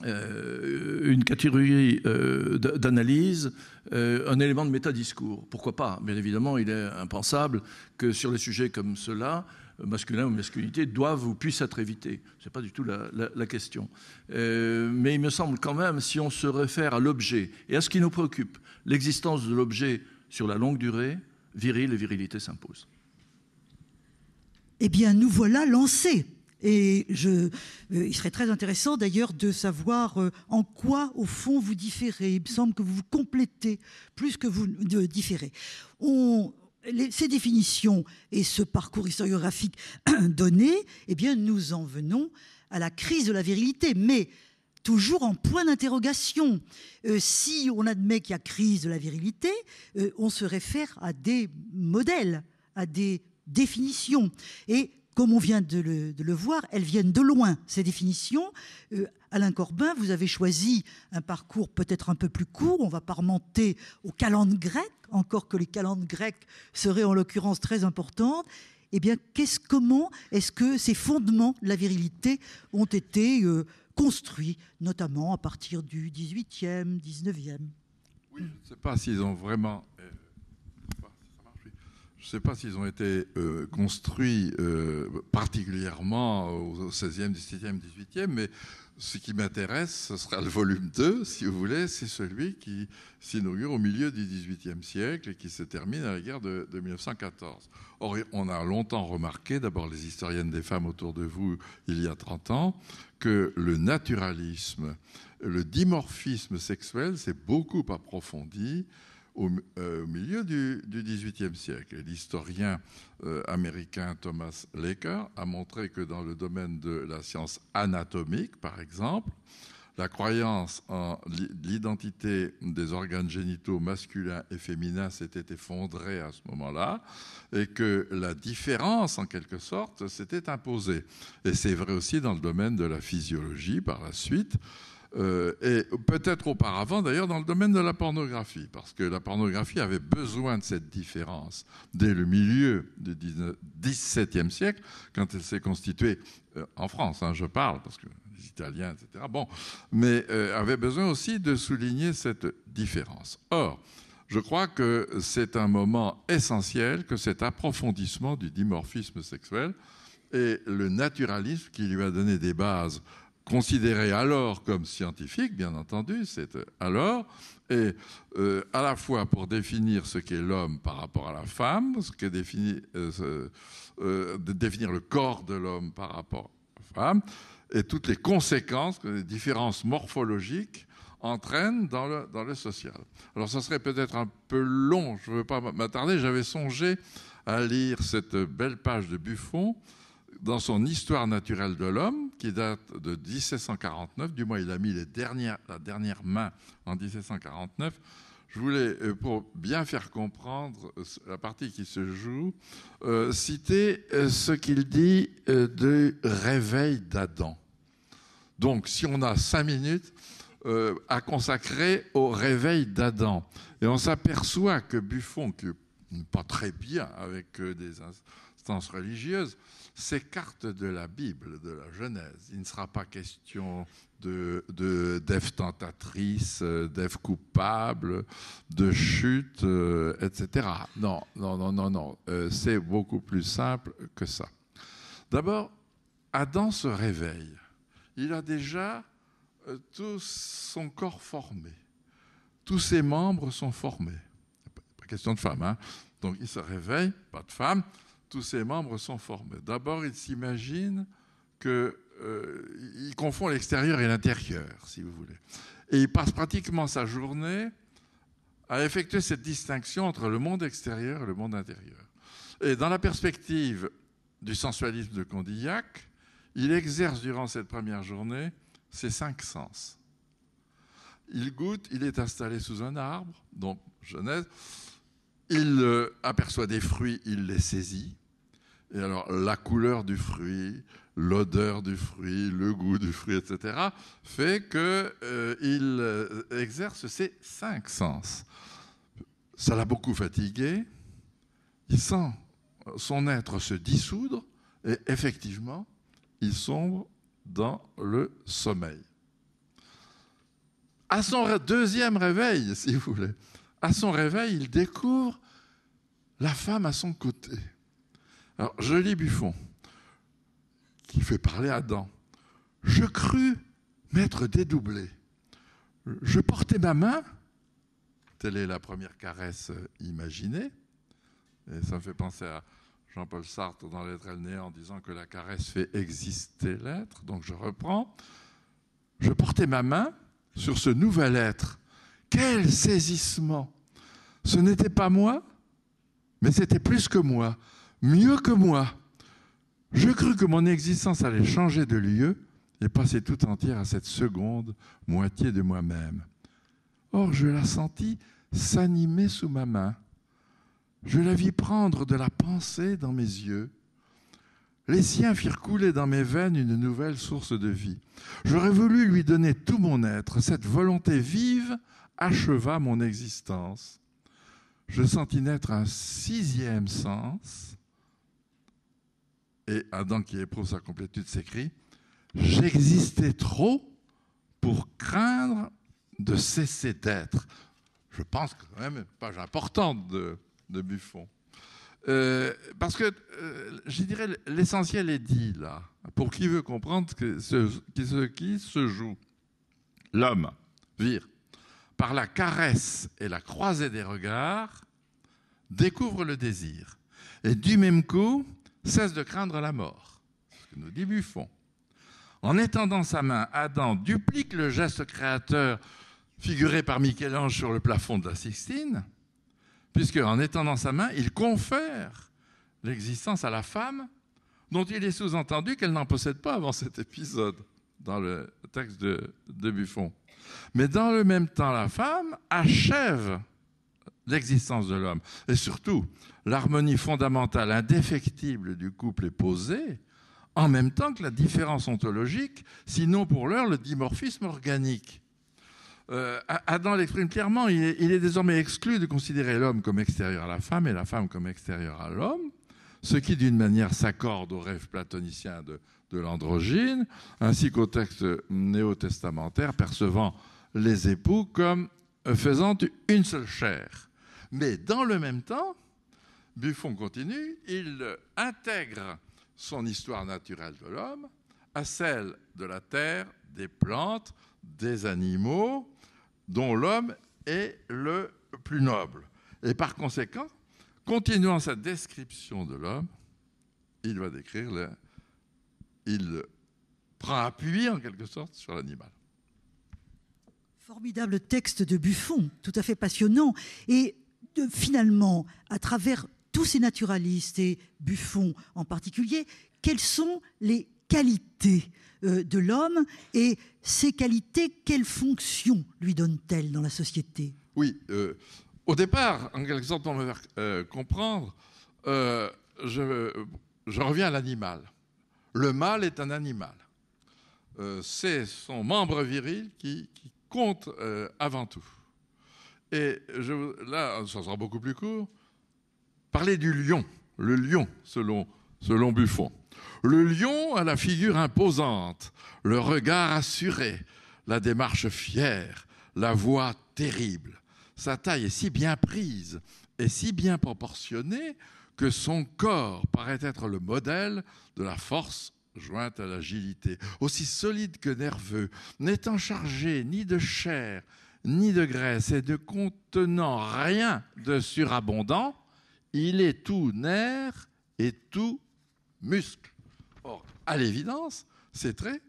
une catégorie d'analyse, un élément de métadiscours. Pourquoi pas? Bien évidemment, il est impensable que sur les sujets comme ceux-là, masculin ou masculinité, doivent ou puissent être évités. Ce n'est pas du tout la question. Mais il me semble quand même, si on se réfère à l'objet et à ce qui nous préoccupe, l'existence de l'objet sur la longue durée, viril et virilité s'imposent. Eh bien, nous voilà lancés. Et il serait très intéressant d'ailleurs de savoir en quoi, au fond, vous différez. Il me semble que vous vous complétez plus que vous différez. Ces définitions et ce parcours historiographique donné, eh bien, nous en venons à la crise de la virilité, mais toujours en point d'interrogation. Si on admet qu'il y a crise de la virilité, on se réfère à des modèles, à des définitions. Et comme on vient de le voir, elles viennent de loin, ces définitions. Alain Corbin, vous avez choisi un parcours peut-être un peu plus court. On ne va pas remonter aux calendes grecques, encore que les calendes grecques seraient en l'occurrence très importantes. eh bien, comment est-ce que ces fondements de la virilité ont été construits, notamment à partir du 18e, 19e? Oui, je ne sais pas s'ils ont vraiment... Je ne sais pas s'ils ont été construits particulièrement au 16e, 17e, 18e, mais ce qui m'intéresse, ce sera le volume 2, si vous voulez, c'est celui qui s'inaugure au milieu du XVIIIe siècle et qui se termine à la guerre de 1914. Or, on a longtemps remarqué, d'abord les historiennes des femmes autour de vous, il y a 30 ans, que le naturalisme, le dimorphisme sexuel s'est beaucoup approfondi au milieu du XVIIIe siècle. Et l'historien américain Thomas Laker a montré que dans le domaine de la science anatomique, par exemple, la croyance en l'identité des organes génitaux masculins et féminins s'était effondrée à ce moment-là et que la différence, en quelque sorte, s'était imposée. Et c'est vrai aussi dans le domaine de la physiologie par la suite. Et peut-être auparavant d'ailleurs dans le domaine de la pornographie, parce que la pornographie avait besoin de cette différence dès le milieu du XVIIe siècle, quand elle s'est constituée en France, je parle, parce que les Italiens, etc. Bon, mais avait besoin aussi de souligner cette différence. Or, je crois que c'est un moment essentiel que cet approfondissement du dimorphisme sexuel et le naturalisme qui lui a donné des bases considéré alors comme scientifique, bien entendu, c'est alors, et à la fois pour définir ce qu'est l'homme par rapport à la femme, ce qu'est définir le corps de l'homme par rapport à la femme, et toutes les conséquences que les différences morphologiques entraînent dans le social. Alors ça serait peut-être un peu long, je ne veux pas m'attarder, j'avais songé à lire cette belle page de Buffon, dans son Histoire naturelle de l'homme, qui date de 1749, du moins il a mis la dernière main en 1749, je voulais, pour bien faire comprendre la partie qui se joue, citer ce qu'il dit du réveil d'Adam. Donc si on a 5 minutes à consacrer au réveil d'Adam, et on s'aperçoit que Buffon, qui n'est pas très bien avec des instances religieuses, s'écarte de la Bible, de la Genèse. Il ne sera pas question d'Ève tentatrice, d'Ève coupable, de chute, etc. Non. C'est beaucoup plus simple que ça. D'abord, Adam se réveille. Il a déjà tout son corps formé. Tous ses membres sont formés. Pas question de femme, Donc il se réveille, pas de femme. Tous ses membres sont formés. D'abord, il s'imagine qu'il confond l'extérieur et l'intérieur, si vous voulez. Et il passe pratiquement sa journée à effectuer cette distinction entre le monde extérieur et le monde intérieur. Et dans la perspective du sensualisme de Condillac, il exerce durant cette première journée ses 5 sens. Il goûte, il est installé sous un arbre, donc Genèse. Il aperçoit des fruits, il les saisit. Et alors, la couleur du fruit, l'odeur du fruit, le goût du fruit, etc., fait qu'il exerce ses 5 sens. Ça l'a beaucoup fatigué. Il sent son être se dissoudre et effectivement, il sombre dans le sommeil. À son deuxième réveil, si vous voulez, à son réveil, il découvre la femme à son côté. Alors, je lis Buffon, qui fait parler Adam. « Je crus m'être dédoublé. Je portais ma main. » Telle est la première caresse imaginée. Et ça me fait penser à Jean-Paul Sartre dans L'être et le néant en disant que la caresse fait exister l'être. Donc je reprends. « Je portais ma main sur ce nouvel être. Quel saisissement! Ce n'était pas moi, mais c'était plus que moi. Mieux que moi. Je crus que mon existence allait changer de lieu et passer tout entière à cette seconde moitié de moi-même. Or, je la sentis s'animer sous ma main. Je la vis prendre de la pensée dans mes yeux. Les siens firent couler dans mes veines une nouvelle source de vie. J'aurais voulu lui donner tout mon être. Cette volonté vive acheva mon existence. Je sentis naître un 6e sens, et Adam qui éprouve sa complétude s'écrie « J'existais trop pour craindre de cesser d'être ». Je pense que c'est quand même une page importante de Buffon. Parce que, je dirais, l'essentiel est dit là, pour qui veut comprendre ce qui se joue. L'homme, vire, par la caresse et la croisée des regards, découvre le désir. Et du même coup, cesse de craindre la mort. C'est ce que nous dit Buffon. En étendant sa main, Adam duplique le geste créateur figuré par Michel-Ange sur le plafond de la Sixtine, puisque en étendant sa main, il confère l'existence à la femme, dont il est sous-entendu qu'elle n'en possède pas avant cet épisode, dans le texte de Buffon. Mais dans le même temps, la femme achève l'existence de l'homme. Et surtout, l'harmonie fondamentale, indéfectible du couple est posée, en même temps que la différence ontologique, sinon pour l'heure le dimorphisme organique. Adam l'exprime clairement, il est désormais exclu de considérer l'homme comme extérieur à la femme et la femme comme extérieure à l'homme, ce qui d'une manière s'accorde au rêve platonicien de l'androgyne, ainsi qu'au texte néo-testamentaire percevant les époux comme faisant une seule chair. Mais dans le même temps, Buffon continue, il intègre son histoire naturelle de l'homme à celle de la terre, des plantes, des animaux, dont l'homme est le plus noble. Et par conséquent, continuant sa description de l'homme, il va décrire il prend appui en quelque sorte sur l'animal. Formidable texte de Buffon, tout à fait passionnant. Et finalement, à travers tous ces naturalistes et Buffon en particulier, quelles sont les qualités de l'homme et ces qualités, quelles fonctions lui donnent-elles dans la société ? Oui, au départ, en quelque sorte, pour me faire comprendre, je reviens à l'animal. Le mâle est un animal. C'est son membre viril qui compte avant tout. Et là, ça sera beaucoup plus court, parler du lion, le lion, selon Buffon. Le lion a la figure imposante, le regard assuré, la démarche fière, la voix terrible. Sa taille est si bien prise et si bien proportionnée que son corps paraît être le modèle de la force jointe à l'agilité. Aussi solide que nerveux, n'étant chargé ni de chair, ni de graisse et ne contenant rien de surabondant, il est tout nerf et tout muscle. Or, à l'évidence, ces traits,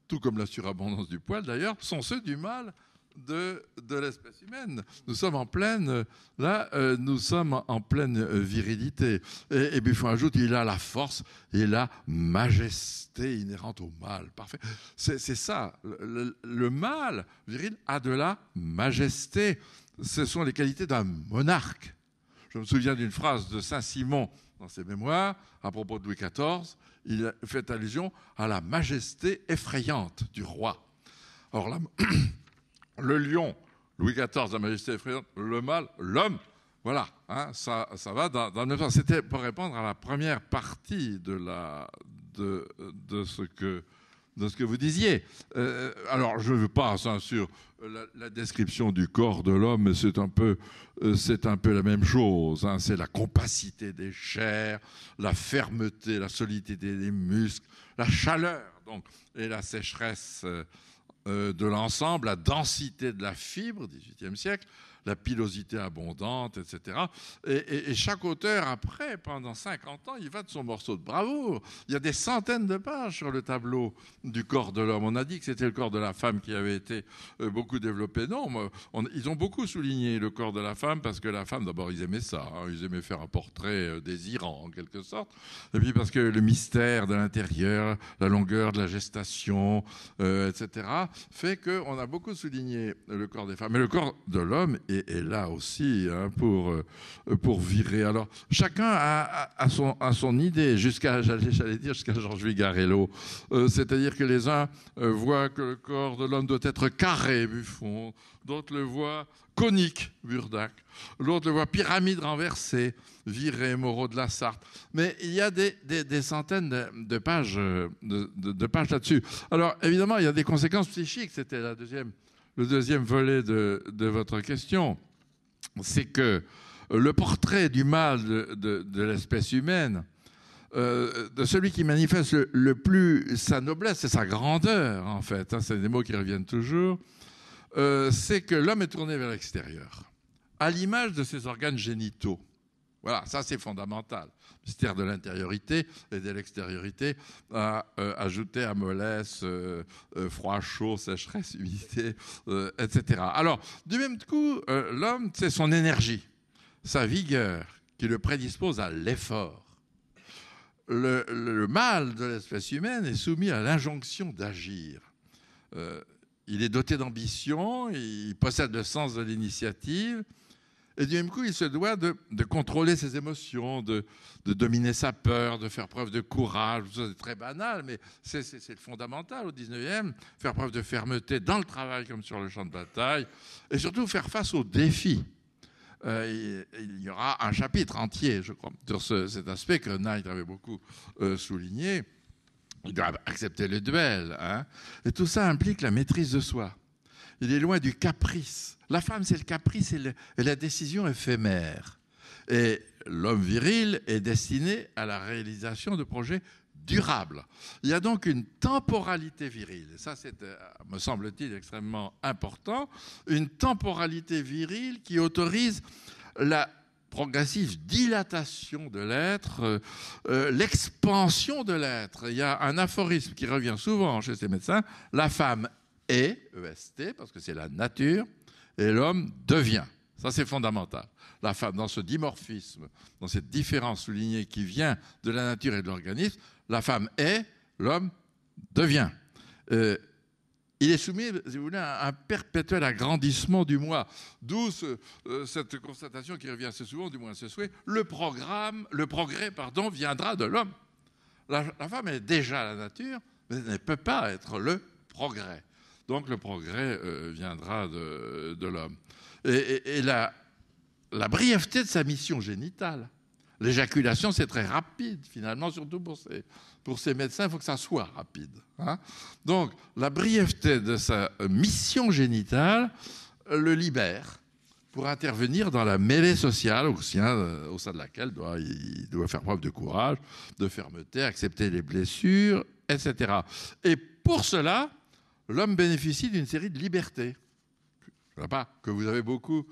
tout comme la surabondance du poil d'ailleurs, sont ceux du mâle de l'espèce humaine. Nous sommes en pleine, nous sommes en pleine virilité. Et Buffon ajoute, il a la force et la majesté inhérente au mâle. Parfait. C'est ça. Le mâle viril a de la majesté. Ce sont les qualités d'un monarque. Je me souviens d'une phrase de Saint-Simon dans ses mémoires, à propos de Louis XIV, il fait allusion à la majesté effrayante du roi. Or, le lion, Louis XIV, la majesté effrayante, le mâle, l'homme, voilà, hein, ça va dans le même sens. C'était pour répondre à la première partie de ce que vous disiez. Alors, je ne veux pas, bien sûr, la description du corps de l'homme, mais c'est un peu la même chose. Hein. C'est la compacité des chairs, la fermeté, la solidité des muscles, la chaleur, donc, et la sécheresse de l'ensemble, la densité de la fibre, XVIIIe siècle, la pilosité abondante, etc. Et chaque auteur, après, pendant 50 ans, il va de son morceau de bravoure. Il y a des centaines de pages sur le tableau du corps de l'homme. On a dit que c'était le corps de la femme qui avait été beaucoup développé. Non, ils ont beaucoup souligné le corps de la femme parce que la femme, d'abord, ils aimaient ça. Hein, ils aimaient faire un portrait désirant, en quelque sorte. Et puis parce que le mystère de l'intérieur, la longueur de la gestation, etc., fait qu'on a beaucoup souligné le corps des femmes. Mais le corps de l'homme est là aussi hein, pour virer. Alors, chacun a son idée, j'allais dire jusqu'à Georges Vigarello. C'est-à-dire que les uns voient que le corps de l'homme doit être carré, Buffon. D'autres le voient conique, Burdac. L'autre le voit pyramide renversée, Viré, Moreau de la Sarthe. Mais il y a des centaines de pages, de pages là-dessus. Alors, évidemment, il y a des conséquences psychiques. C'était le deuxième volet de votre question. C'est que le portrait du mal de l'espèce humaine, de celui qui manifeste le plus sa noblesse et sa grandeur, en fait, hein, c'est des mots qui reviennent toujours, c'est que l'homme est tourné vers l'extérieur, à l'image de ses organes génitaux. Voilà, ça c'est fondamental. Le mystère de l'intériorité et de l'extériorité a ajouté à mollesse, froid, chaud, sécheresse, humidité, etc. Alors, du même coup, l'homme, c'est son énergie, sa vigueur qui le prédispose à l'effort. Le mâle de l'espèce humaine est soumis à l'injonction d'agir. Il est doté d'ambition, il possède le sens de l'initiative, et du même coup, il se doit de contrôler ses émotions, de dominer sa peur, de faire preuve de courage. C'est très banal, mais c'est le fondamental au 19e. Faire preuve de fermeté dans le travail comme sur le champ de bataille, et surtout faire face aux défis. Il y aura un chapitre entier, je crois, sur cet aspect que Knight avait beaucoup souligné. Il doit accepter le duel. Hein. Et tout ça implique la maîtrise de soi. Il est loin du caprice. La femme, c'est le caprice et la décision éphémère. Et l'homme viril est destiné à la réalisation de projets durables. Il y a donc une temporalité virile. Et ça, c'est, me semble-t-il, extrêmement important. Une temporalité virile qui autorise la progressive dilatation de l'être, l'expansion de l'être. Il y a un aphorisme qui revient souvent chez ces médecins. La femme est, EST, parce que c'est la nature, et l'homme devient. Ça, c'est fondamental. La femme, dans ce dimorphisme, dans cette différence soulignée qui vient de la nature et de l'organisme, la femme est, l'homme devient. Il est soumis, si vous voulez, à un perpétuel agrandissement du moi. D'où cette constatation qui revient assez souvent, du moins ce souhait, le progrès, viendra de l'homme. La femme est déjà la nature, mais elle ne peut pas être le progrès. Donc le progrès viendra de l'homme. Et la brièveté de sa mission génitale, l'éjaculation, c'est très rapide, finalement, surtout pour ces médecins, il faut que ça soit rapide. Hein. Donc, la brièveté de sa mission génitale le libère pour intervenir dans la mêlée sociale au sein de laquelle il doit faire preuve de courage, de fermeté, accepter les blessures, etc. Et pour cela, l'homme bénéficie d'une série de libertés. Que vous avez beaucoup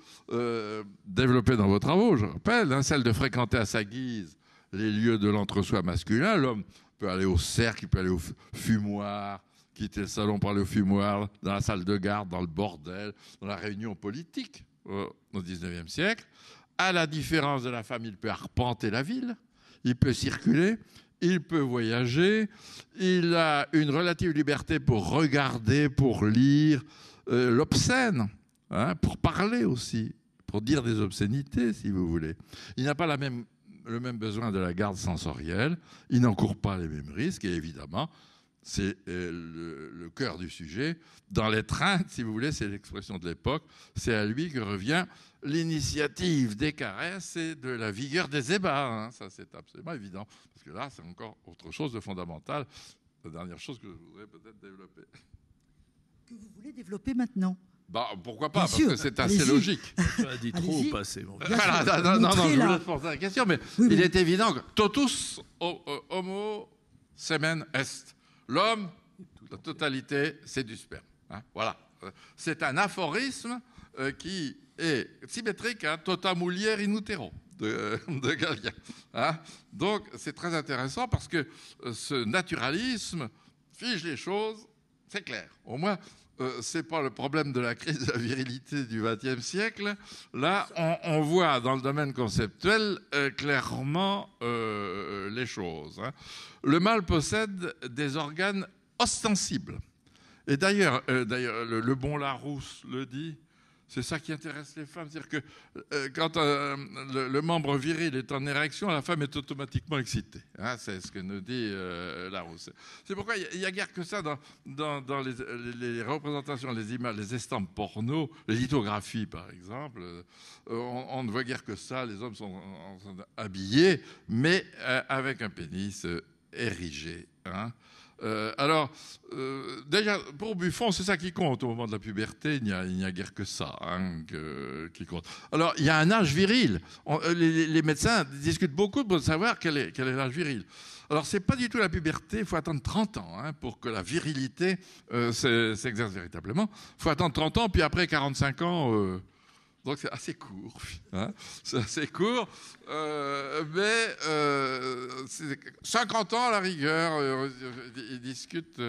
développé dans vos travaux, je rappelle, hein, celle de fréquenter à sa guise les lieux de l'entre-soi masculin. L'homme peut aller au cercle, il peut aller au fumoir, quitter le salon pour aller au fumoir, dans la salle de garde, dans le bordel, dans la réunion politique au XIXe siècle. À la différence de la femme, il peut arpenter la ville, il peut circuler, il peut voyager, il a une relative liberté pour regarder, pour lire l'obscène. Hein, pour parler aussi, pour dire des obscénités, si vous voulez. Il n'a pas le même besoin de la garde sensorielle, il n'encourt pas les mêmes risques, et évidemment, c'est le cœur du sujet. Dans l'étreinte, si vous voulez, c'est l'expression de l'époque, c'est à lui que revient l'initiative des caresses et de la vigueur des ébats. Hein. Ça, c'est absolument évident, parce que là, c'est encore autre chose de fondamental. La dernière chose que je voudrais peut-être développer. Que vous voulez développer maintenant ? Pourquoi pas, parce que c'est assez logique. Tu as dit trop ou pas, c'est bon. Non, je voulais poser la question, mais il est évident que totus homo semen est. L'homme, la totalité, c'est du sperme. Hein, voilà. C'est un aphorisme qui est symétrique à tota mulier in utero de Galien. Hein. Donc, c'est très intéressant parce que ce naturalisme fige les choses, c'est clair. Au moins, ce n'est pas le problème de la crise de la virilité du XXe siècle. Là, on voit dans le domaine conceptuel clairement les choses. Hein. Le mâle possède des organes ostensibles. Et d'ailleurs, le bon Larousse le dit, C'est ça qui intéresse les femmes. C'est-à-dire que quand le membre viril est en érection, la femme est automatiquement excitée. Hein, c'est ce que nous dit Larousse. C'est pourquoi il n'y a guère que ça dans les représentations, les images, les estampes porno, les lithographies par exemple. On ne voit guère que ça. Les hommes sont habillés, mais avec un pénis érigé. Hein. Déjà, pour Buffon, c'est ça qui compte. Au moment de la puberté, il n'y a guère que ça hein, qui compte. Alors, il y a un âge viril. Les médecins discutent beaucoup pour savoir quel est l'âge viril. Alors, c'est pas du tout la puberté. Il faut attendre 30 ans hein, pour que la virilité s'exerce véritablement. Il faut attendre 30 ans, puis après 45 ans... Donc c'est assez court, hein, c'est assez court, mais 50 ans à la rigueur, ils discutent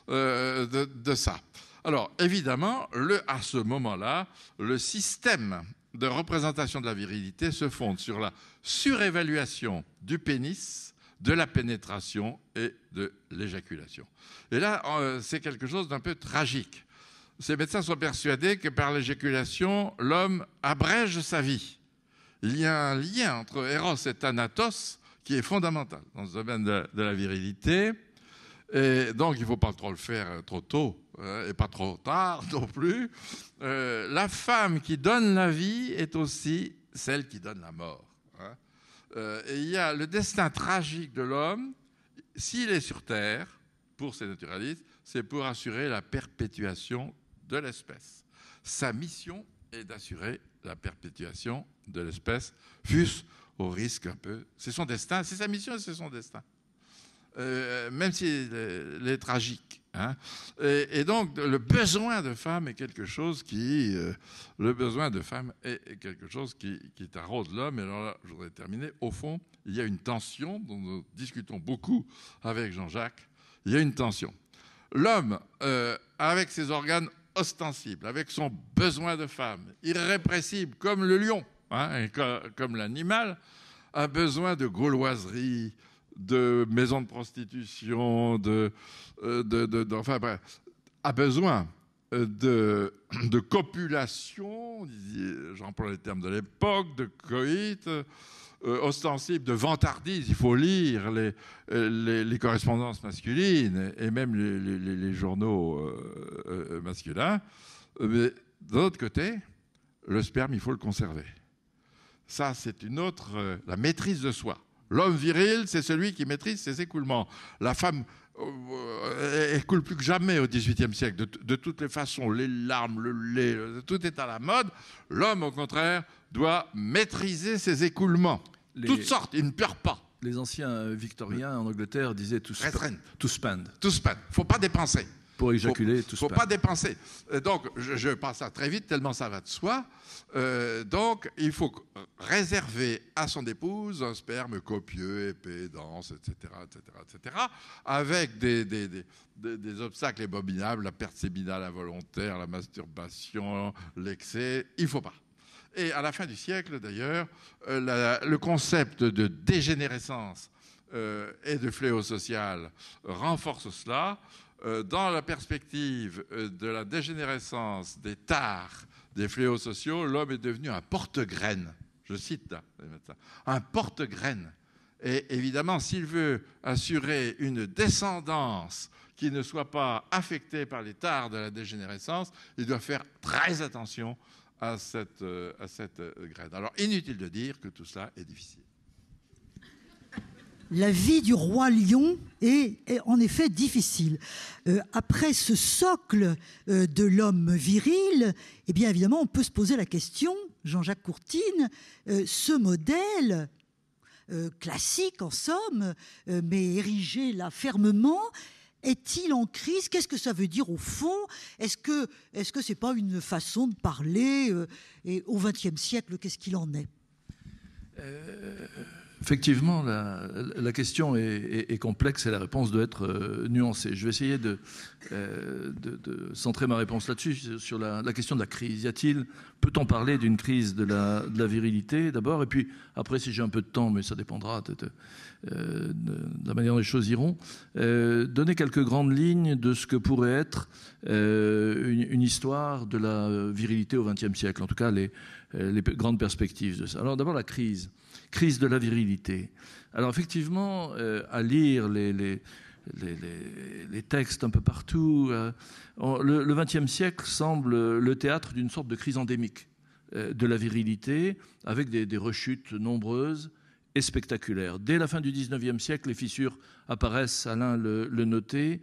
de ça. Alors évidemment, à ce moment-là, le système de représentation de la virilité se fonde sur la surévaluation du pénis, de la pénétration et de l'éjaculation. Et là, c'est quelque chose d'un peu tragique. Ces médecins sont persuadés que par l'éjaculation, l'homme abrège sa vie. Il y a un lien entre Eros et Thanatos qui est fondamental dans ce domaine de la virilité. Et donc, il ne faut pas trop le faire trop tôt et pas trop tard non plus. La femme qui donne la vie est aussi celle qui donne la mort. Hein. Et il y a le destin tragique de l'homme, s'il est sur Terre, pour ces naturalistes, c'est pour assurer la perpétuation de l'espèce. Sa mission est d'assurer la perpétuation de l'espèce, fût-ce au risque un peu. C'est son destin, c'est sa mission et c'est son destin. Même s'il est tragique. Hein. Et donc, le besoin de femme est quelque chose qui taraude l'homme. Et alors là, je voudrais terminer. Au fond, il y a une tension dont nous discutons beaucoup avec Jean-Jacques. Il y a une tension. L'homme, avec ses organes ostensible, avec son besoin de femme, irrépressible comme le lion, hein, et comme l'animal, a besoin de gauloiserie, de maisons de prostitution, enfin bref, a besoin de copulation, j'emploie les termes de l'époque, de coït, ostensible, de vantardise. Il faut lire les correspondances masculines et même les journaux masculins. Mais d'un autre côté, le sperme, il faut le conserver. Ça, c'est une autre... la maîtrise de soi. L'homme viril, c'est celui qui maîtrise ses écoulements. La femme écoule plus que jamais au XVIIIe siècle. De toutes les façons, les larmes, le lait, tout est à la mode. L'homme, au contraire, doit maîtriser ses écoulements. Toutes sortes, il ne pleure pas. Les anciens victoriens en Angleterre disaient to spend. To spend. Faut pas dépenser. Pour éjaculer, to spend. Faut pas dépenser. Donc, je passe ça très vite, tellement ça va de soi. Donc, il faut réserver à son épouse un sperme copieux, épais, dense, etc., avec des obstacles abominables, la perte séminale involontaire, la masturbation, l'excès. Il faut pas. Et à la fin du siècle, d'ailleurs, le concept de dégénérescence et de fléau social renforce cela. Dans la perspective de la dégénérescence des tares, des fléaux sociaux, l'homme est devenu un porte-graines. Je cite là, les médecins. Un porte-graines. Et évidemment, s'il veut assurer une descendance qui ne soit pas affectée par les tares de la dégénérescence, il doit faire très attention à cette graine. Alors, inutile de dire que tout cela est difficile. La vie du roi lion est en effet difficile. Après ce socle de l'homme viril, eh bien évidemment, on peut se poser la question, Jean-Jacques Courtine, ce modèle classique en somme, mais érigé là fermement, est-il en crise? Qu'est-ce que ça veut dire au fond? Est-ce que c'est pas une façon de parler? Et au XXe siècle, qu'est-ce qu'il en est? Effectivement, la question est complexe et la réponse doit être nuancée. Je vais essayer de centrer ma réponse là-dessus, sur la question de la crise. Peut-on parler d'une crise de la virilité d'abord, et puis après, si j'ai un peu de temps, mais ça dépendra de la manière dont les choses iront, donner quelques grandes lignes de ce que pourrait être une histoire de la virilité au XXe siècle, en tout cas les grandes perspectives de ça. Alors d'abord la crise de la virilité. Alors effectivement, à lire les textes un peu partout, le XXe siècle semble le théâtre d'une sorte de crise endémique de la virilité, avec des rechutes nombreuses et spectaculaires. Dès la fin du XIXe siècle, les fissures apparaissent, Alain le notait.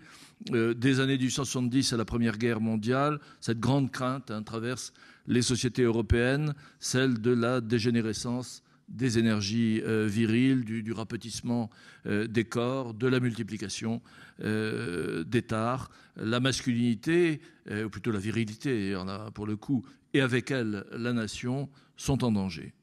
Des années 1870 à la Première Guerre mondiale, cette grande crainte traverse les sociétés européennes, celle de la dégénérescence des énergies viriles, du rapetissement des corps, de la multiplication des tares. La masculinité, ou plutôt la virilité, pour le coup, et avec elle la nation, sont en danger.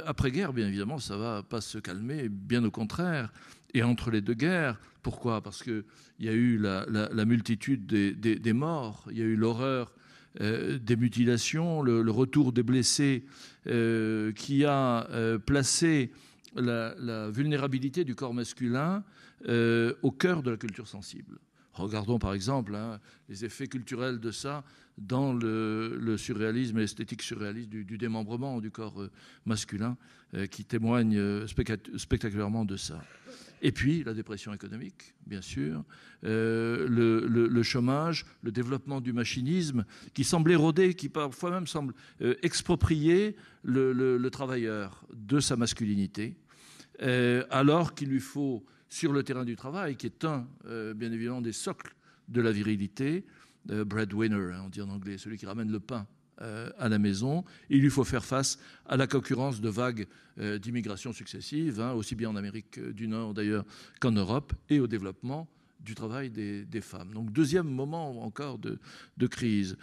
Après-guerre, bien évidemment, ça ne va pas se calmer, bien au contraire. Et entre les deux guerres, pourquoi ? Parce qu'il y a eu la multitude des morts, il y a eu l'horreur des mutilations, le retour des blessés qui a placé la vulnérabilité du corps masculin au cœur de la culture sensible. Regardons par exemple les effets culturels de ça dans le surréalisme et l'esthétique surréaliste du démembrement du corps masculin qui témoigne spectaculairement de ça. Et puis la dépression économique, bien sûr, le chômage, le développement du machinisme qui semble éroder, qui parfois même semble exproprier le travailleur de sa masculinité, alors qu'il lui faut, sur le terrain du travail, qui est bien évidemment, des socles de la virilité, breadwinner, on dit en anglais, celui qui ramène le pain à la maison, il lui faut faire face à la concurrence de vagues d'immigration successives, aussi bien en Amérique du Nord d'ailleurs qu'en Europe, et au développement du travail des femmes. Donc deuxième moment encore de crise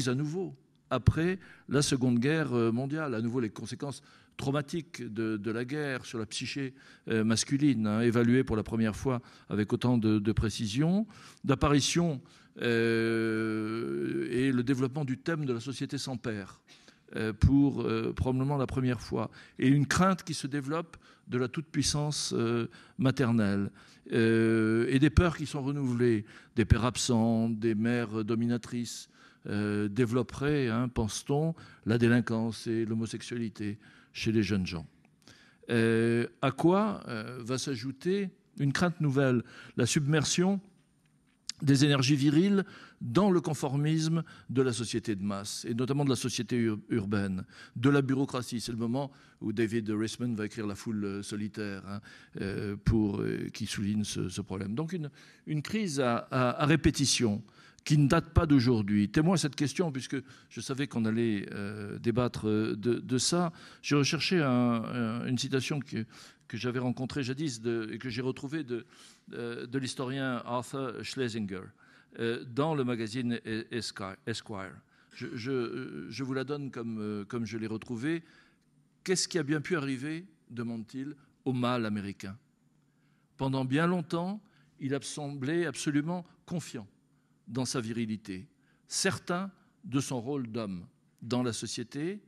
à nouveau, après la Seconde Guerre mondiale, à nouveau les conséquences traumatiques de la guerre sur la psyché masculine, évaluée pour la première fois avec autant de précision, d'apparition et le développement du thème de la société sans père pour probablement la première fois, et une crainte qui se développe de la toute-puissance maternelle et des peurs qui sont renouvelées, des pères absents, des mères dominatrices développeraient, pense-t-on, la délinquance et l'homosexualité chez les jeunes gens. À quoi va s'ajouter une crainte nouvelle, la submersion des énergies viriles dans le conformisme de la société de masse, et notamment de la société urbaine, de la bureaucratie. C'est le moment où David Reisman va écrire La foule solitaire, qui souligne ce problème. Donc une crise à répétition, qui ne date pas d'aujourd'hui. Témoin cette question, puisque je savais qu'on allait débattre de ça, j'ai recherché une citation que j'avais rencontrée jadis et que j'ai retrouvée de l'historien Arthur Schlesinger dans le magazine Esquire. Je vous la donne comme je l'ai retrouvée. Qu'est-ce qui a bien pu arriver, demande-t-il, au mâle américain ? Pendant bien longtemps, il a semblé absolument confiant dans sa virilité, certain de son rôle d'homme dans la société,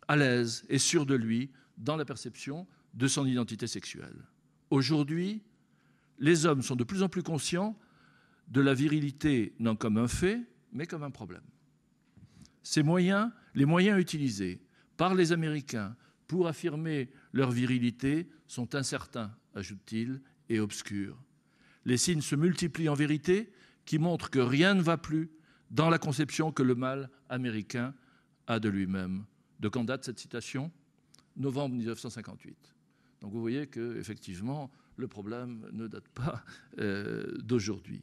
à l'aise et sûr de lui dans la perception de son identité sexuelle. Aujourd'hui, les hommes sont de plus en plus conscients de la virilité non comme un fait, mais comme un problème. Les moyens utilisés par les Américains pour affirmer leur virilité sont incertains, ajoute-t-il, et obscurs. Les signes se multiplient en vérité qui montrent que rien ne va plus dans la conception que le mâle américain a de lui-même. De quand date cette citation ? Novembre 1958. Donc vous voyez qu'effectivement, le problème ne date pas d'aujourd'hui.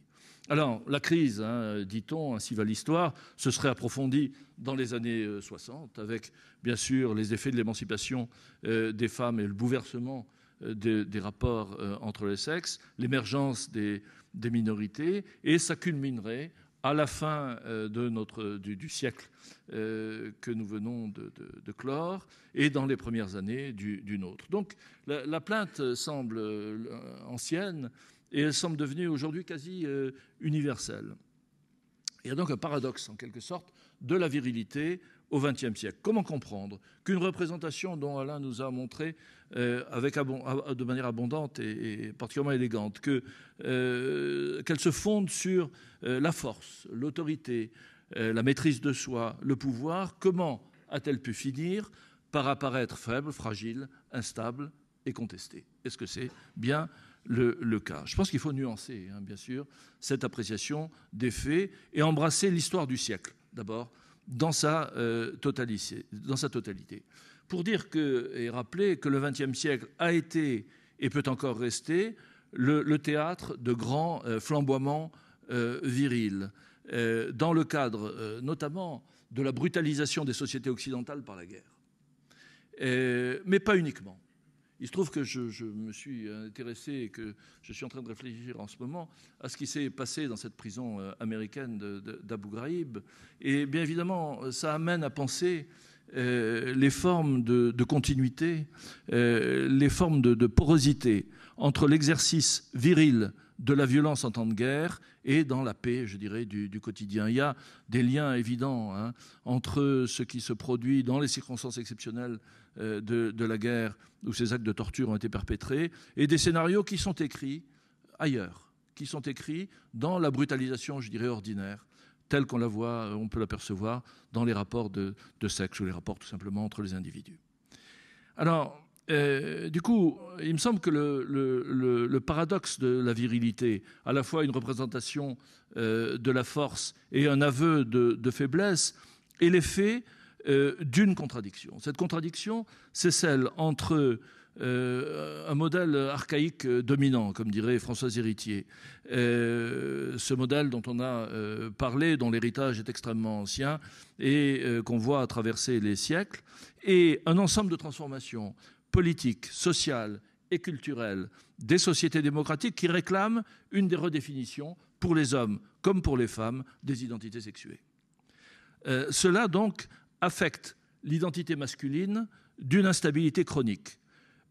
Alors, la crise, dit-on, ainsi va l'histoire, se serait approfondie dans les années 60, avec bien sûr les effets de l'émancipation des femmes et le bouleversement des rapports entre les sexes, l'émergence des minorités, et ça culminerait à la fin du siècle que nous venons de clore et dans les premières années du nôtre. Donc la plainte semble ancienne et elle semble devenue aujourd'hui quasi universelle. Il y a donc un paradoxe, en quelque sorte, de la virilité au XXe siècle. Comment comprendre qu'une représentation dont Alain nous a montré de manière abondante et particulièrement élégante, qu'elle se fonde sur la force, l'autorité, la maîtrise de soi, le pouvoir, comment a-t-elle pu finir par apparaître faible, fragile, instable et contestée? Est-ce que c'est bien le cas? Je pense qu'il faut nuancer, bien sûr, cette appréciation des faits et embrasser l'histoire du siècle, d'abord, dans sa totalité. Pour dire et rappeler que le XXe siècle a été et peut encore rester le théâtre de grands flamboiements virils, dans le cadre notamment de la brutalisation des sociétés occidentales par la guerre. Mais pas uniquement. Il se trouve que je me suis intéressé et que je suis en train de réfléchir en ce moment à ce qui s'est passé dans cette prison américaine d'Abu Ghraib. Et bien évidemment, ça amène à penser les formes de continuité, les formes de porosité entre l'exercice viril de la violence en temps de guerre et dans la paix, je dirais, du quotidien. Il y a des liens évidents entre ce qui se produit dans les circonstances exceptionnelles de la guerre où ces actes de torture ont été perpétrés et des scénarios qui sont écrits ailleurs, qui sont écrits dans la brutalisation, je dirais, ordinaire, telle qu'on la voit, on peut l'apercevoir dans les rapports de sexe ou les rapports tout simplement entre les individus. Alors, du coup, il me semble que le paradoxe de la virilité, à la fois une représentation de la force et un aveu de faiblesse, est l'effet d'une contradiction. Cette contradiction, c'est celle entre un modèle archaïque dominant, comme dirait Françoise Héritier, ce modèle dont on a parlé, dont l'héritage est extrêmement ancien et qu'on voit traverser les siècles, et un ensemble de transformations politiques, sociales et culturelles des sociétés démocratiques qui réclament une des redéfinitions, pour les hommes comme pour les femmes, des identités sexuées. Cela, donc, affecte l'identité masculine d'une instabilité chronique,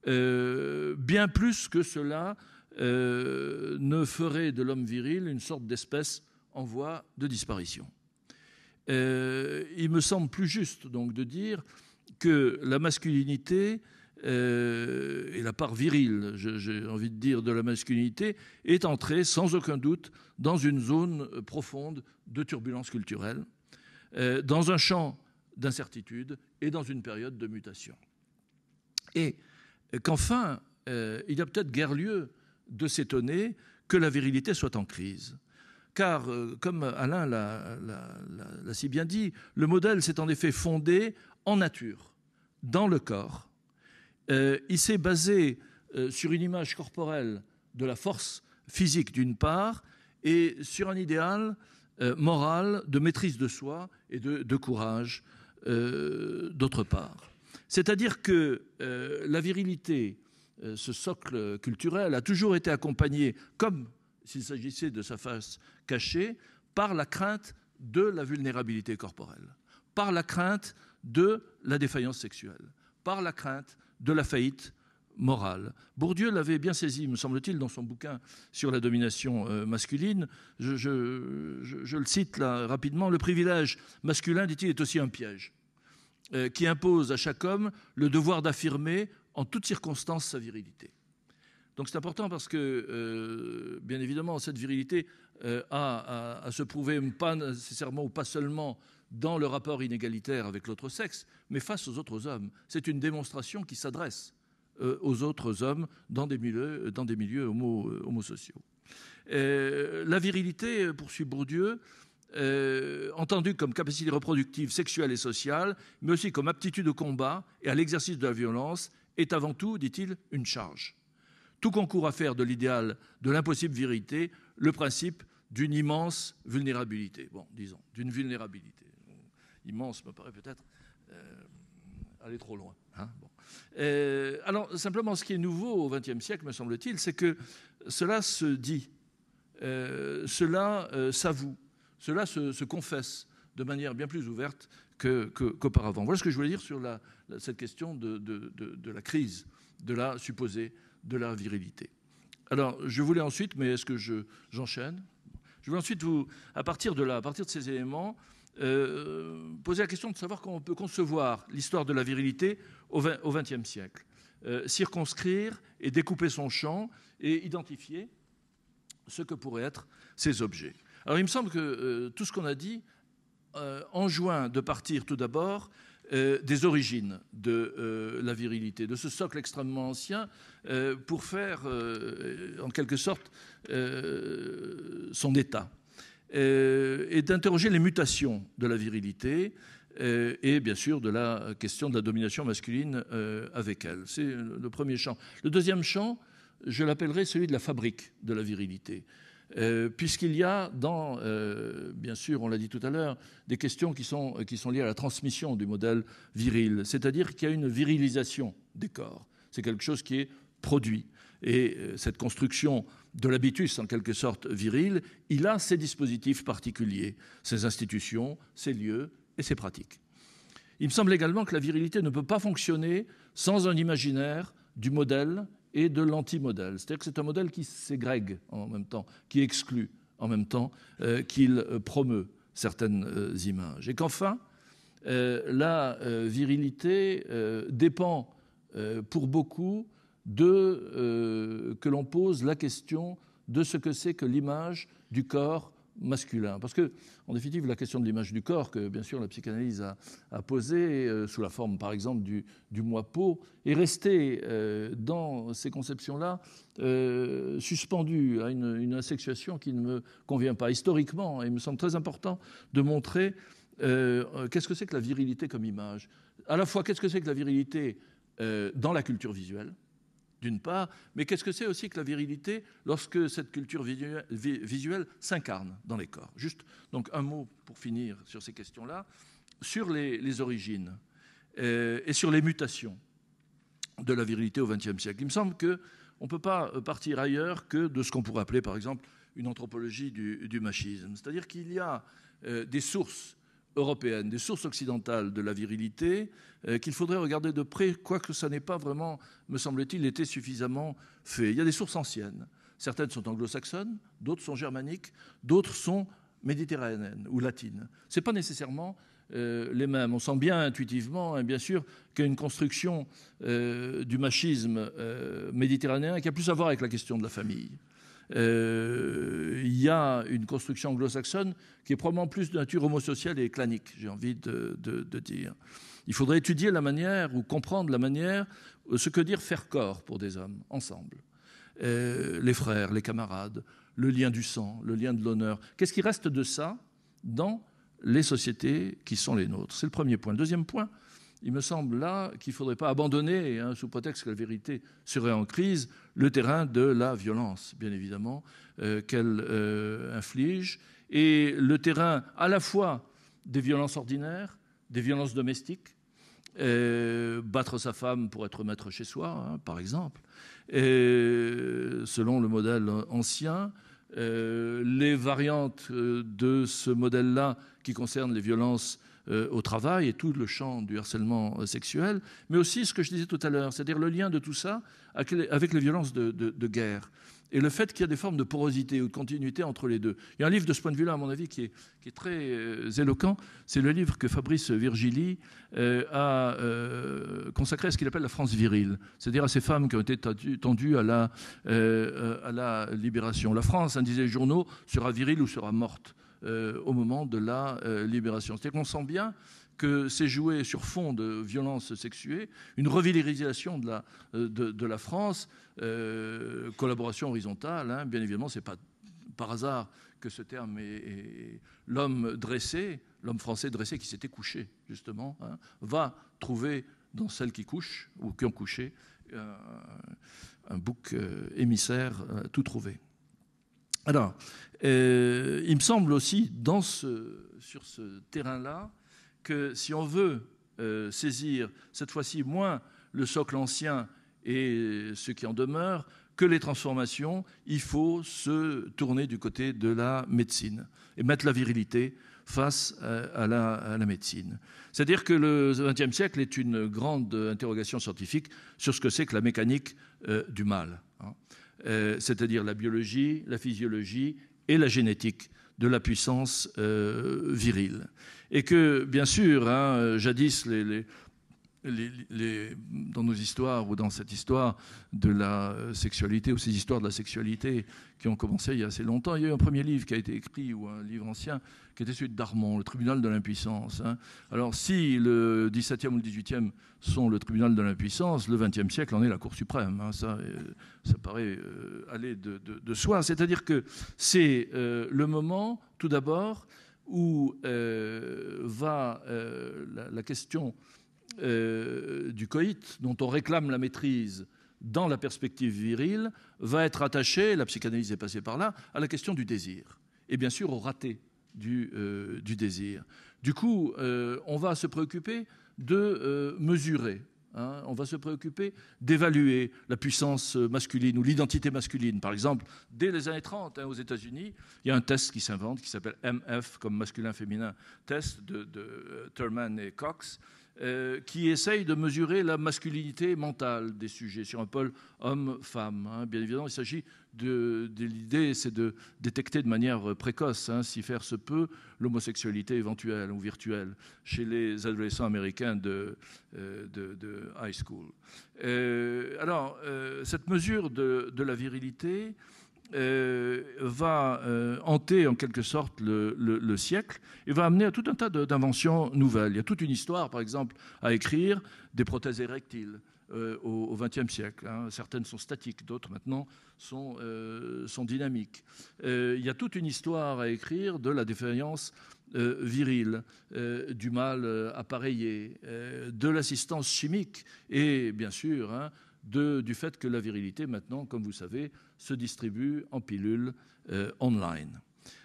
bien plus que cela ne ferait de l'homme viril une sorte d'espèce en voie de disparition. Il me semble plus juste donc de dire que la masculinité et la part virile, j'ai envie de dire, de la masculinité est entrée sans aucun doute dans une zone profonde de turbulence culturelle, dans un champ d'incertitude et dans une période de mutation. Et qu'enfin, il n'y a peut-être guère lieu de s'étonner que la virilité soit en crise. Car, comme Alain l'a si bien dit, le modèle s'est en effet fondé en nature, dans le corps. Il s'est basé sur une image corporelle de la force physique d'une part et sur un idéal moral de maîtrise de soi et de courage d'autre part. C'est-à-dire que la virilité, ce socle culturel, a toujours été accompagné, comme s'il s'agissait de sa face cachée, par la crainte de la vulnérabilité corporelle, par la crainte de la défaillance sexuelle, par la crainte de la faillite morale. Bourdieu l'avait bien saisi, me semble-t-il, dans son bouquin sur la domination masculine. Je le cite là rapidement. Le privilège masculin, dit-il, est aussi un piège qui impose à chaque homme le devoir d'affirmer en toutes circonstances sa virilité. Donc c'est important parce que, bien évidemment, cette virilité a à se prouver pas nécessairement ou pas seulement dans le rapport inégalitaire avec l'autre sexe, mais face aux autres hommes. C'est une démonstration qui s'adresse aux autres hommes dans des milieux homosociaux. La virilité, poursuit Bourdieu, entendue comme capacité reproductive, sexuelle et sociale, mais aussi comme aptitude au combat et à l'exercice de la violence, est avant tout, dit-il, une charge. Tout concourt à faire de l'idéal de l'impossible virilité le principe d'une immense vulnérabilité. Bon, disons, d'une vulnérabilité. Immense me paraît peut-être aller trop loin. Bon. Alors, simplement, ce qui est nouveau au XXe siècle, me semble-t-il, c'est que cela se dit, cela s'avoue, cela se confesse de manière bien plus ouverte qu'auparavant. Voilà ce que je voulais dire sur cette question de la crise, de la supposée, de la virilité. Alors, je voulais ensuite, mais est-ce que j'enchaîne ? Je voulais ensuite, à partir de ces éléments, poser la question de savoir comment on peut concevoir l'histoire de la virilité au XXe siècle. Circonscrire et découper son champ et identifier ce que pourraient être ces objets. Alors, il me semble que tout ce qu'on a dit enjoint de partir tout d'abord des origines de la virilité, de ce socle extrêmement ancien, pour faire, en quelque sorte, son état, et d'interroger les mutations de la virilité, et bien sûr de la question de la domination masculine avec elle. C'est le premier champ. Le deuxième champ, je l'appellerai celui de la fabrique de la virilité. Puisqu'il y a dans, bien sûr, on l'a dit tout à l'heure, des questions qui sont liées à la transmission du modèle viril, c'est-à-dire qu'il y a une virilisation des corps. C'est quelque chose qui est produit. Et cette construction de l'habitus, en quelque sorte viril, il a ses dispositifs particuliers, ses institutions, ses lieux et ses pratiques. Il me semble également que la virilité ne peut pas fonctionner sans un imaginaire du modèle et de l'anti-modèle. C'est-à-dire que c'est un modèle qui ségrègue en même temps, qui exclut en même temps, qu'il promeut certaines images. Et qu'enfin, la virilité dépend pour beaucoup que l'on pose la question de ce que c'est que l'image du corps masculin. Parce que, en définitive, la question de l'image du corps, que bien sûr la psychanalyse a posée sous la forme, par exemple, du moi-peau, est restée dans ces conceptions-là suspendue à une asexuation qui ne me convient pas. Historiquement, il me semble très important de montrer qu'est-ce que c'est que la virilité comme image. À la fois, qu'est-ce que c'est que la virilité dans la culture visuelle, d'une part, mais qu'est-ce que c'est aussi que la virilité lorsque cette culture visuelle s'incarne dans les corps. Juste donc un mot pour finir sur ces questions-là, sur les origines et sur les mutations de la virilité au XXe siècle. Il me semble qu'on ne peut pas partir ailleurs que de ce qu'on pourrait appeler, par exemple, une anthropologie du machisme. C'est-à-dire qu'il y a des sources européennes, des sources occidentales de la virilité qu'il faudrait regarder de près, quoique ça n'ait pas vraiment, me semble-t-il, été suffisamment fait. Il y a des sources anciennes. Certaines sont anglo-saxonnes, d'autres sont germaniques, d'autres sont méditerranéennes ou latines. Ce n'est pas nécessairement les mêmes. On sent bien intuitivement, hein, bien sûr, qu'il y a une construction du machisme méditerranéen qui a plus à voir avec la question de la famille. Il y a une construction anglo-saxonne qui est probablement plus de nature homosociale et clanique, j'ai envie de dire. Il faudrait étudier la manière ou comprendre la manière, ce que dire faire corps pour des hommes, ensemble. Les frères, les camarades, le lien du sang, le lien de l'honneur. Qu'est-ce qui reste de ça dans les sociétés qui sont les nôtres? C'est le premier point. Le deuxième point, il me semble là qu'il ne faudrait pas abandonner, sous prétexte que la vérité serait en crise, le terrain de la violence, bien évidemment, qu'elle inflige, et le terrain à la fois des violences ordinaires, des violences domestiques, battre sa femme pour être maître chez soi, hein, par exemple, selon le modèle ancien, les variantes de ce modèle-là qui concernent les violences au travail et tout le champ du harcèlement sexuel, mais aussi ce que je disais tout à l'heure, c'est-à-dire le lien de tout ça avec les violences de guerre et le fait qu'il y a des formes de porosité ou de continuité entre les deux. Il y a un livre de ce point de vue-là, à mon avis, qui est très éloquent. C'est le livre que Fabrice Virgili a consacré à ce qu'il appelle la France virile, c'est-à-dire à ces femmes qui ont été tendues à la libération. La France, hein, disaient les journaux, sera virile ou sera morte au moment de la libération. C'est-à-dire qu'on sent bien que c'est joué sur fond de violence sexuée, une revirilisation de la France, collaboration horizontale, hein, bien évidemment, c'est pas par hasard que ce terme est l'homme dressé, l'homme français dressé qui s'était couché, justement, hein, va trouver dans celles qui couchent ou qui ont couché un bouc émissaire tout trouvé. Alors, il me semble aussi, sur ce terrain-là, que si on veut saisir cette fois-ci moins le socle ancien et ce qui en demeure que les transformations, il faut se tourner du côté de la médecine et mettre la virilité face à la médecine. C'est-à-dire que le XXe siècle est une grande interrogation scientifique sur ce que c'est que la mécanique du mal, hein. C'est-à-dire la biologie, la physiologie et la génétique de la puissance virile. Et que, bien sûr, hein, jadis, dans nos histoires ou dans cette histoire de la sexualité ou ces histoires de la sexualité qui ont commencé il y a assez longtemps, il y a eu un premier livre qui a été écrit, ou un livre ancien, qui était celui d'Armand, le tribunal de l'impuissance, hein. Alors si le XVIIe ou le XVIIIe sont le tribunal de l'impuissance, le XXe siècle en est la Cour suprême, hein. Ça paraît aller de soi. C'est-à-dire que c'est le moment, tout d'abord, où va la question du coït, dont on réclame la maîtrise dans la perspective virile, va être attachée, la psychanalyse est passée par là, à la question du désir. Et bien sûr au raté du désir. Du coup, on va se préoccuper de mesurer, hein, on va se préoccuper d'évaluer la puissance masculine ou l'identité masculine. Par exemple, dès les années 30, hein, aux États-Unis, il y a un test qui s'invente, qui s'appelle MF, comme masculin-féminin, test de Thurman et Cox, qui essaye de mesurer la masculinité mentale des sujets sur un pôle homme-femme, hein. Bien évidemment, il s'agit l'idée, c'est de détecter de manière précoce, hein, si faire se peut, l'homosexualité éventuelle ou virtuelle chez les adolescents américains de high school. Alors, cette mesure de la virilité va hanter en quelque sorte le siècle et va amener à tout un tas d'inventions nouvelles. Il y a toute une histoire, par exemple, à écrire des prothèses érectiles au XXe siècle, hein. Certaines sont statiques, d'autres maintenant sont dynamiques. Il y a toute une histoire à écrire de la défaillance virile, du mal appareillé, de l'assistance chimique et bien sûr, hein, du fait que la virilité, maintenant, comme vous savez, se distribue en pilules online.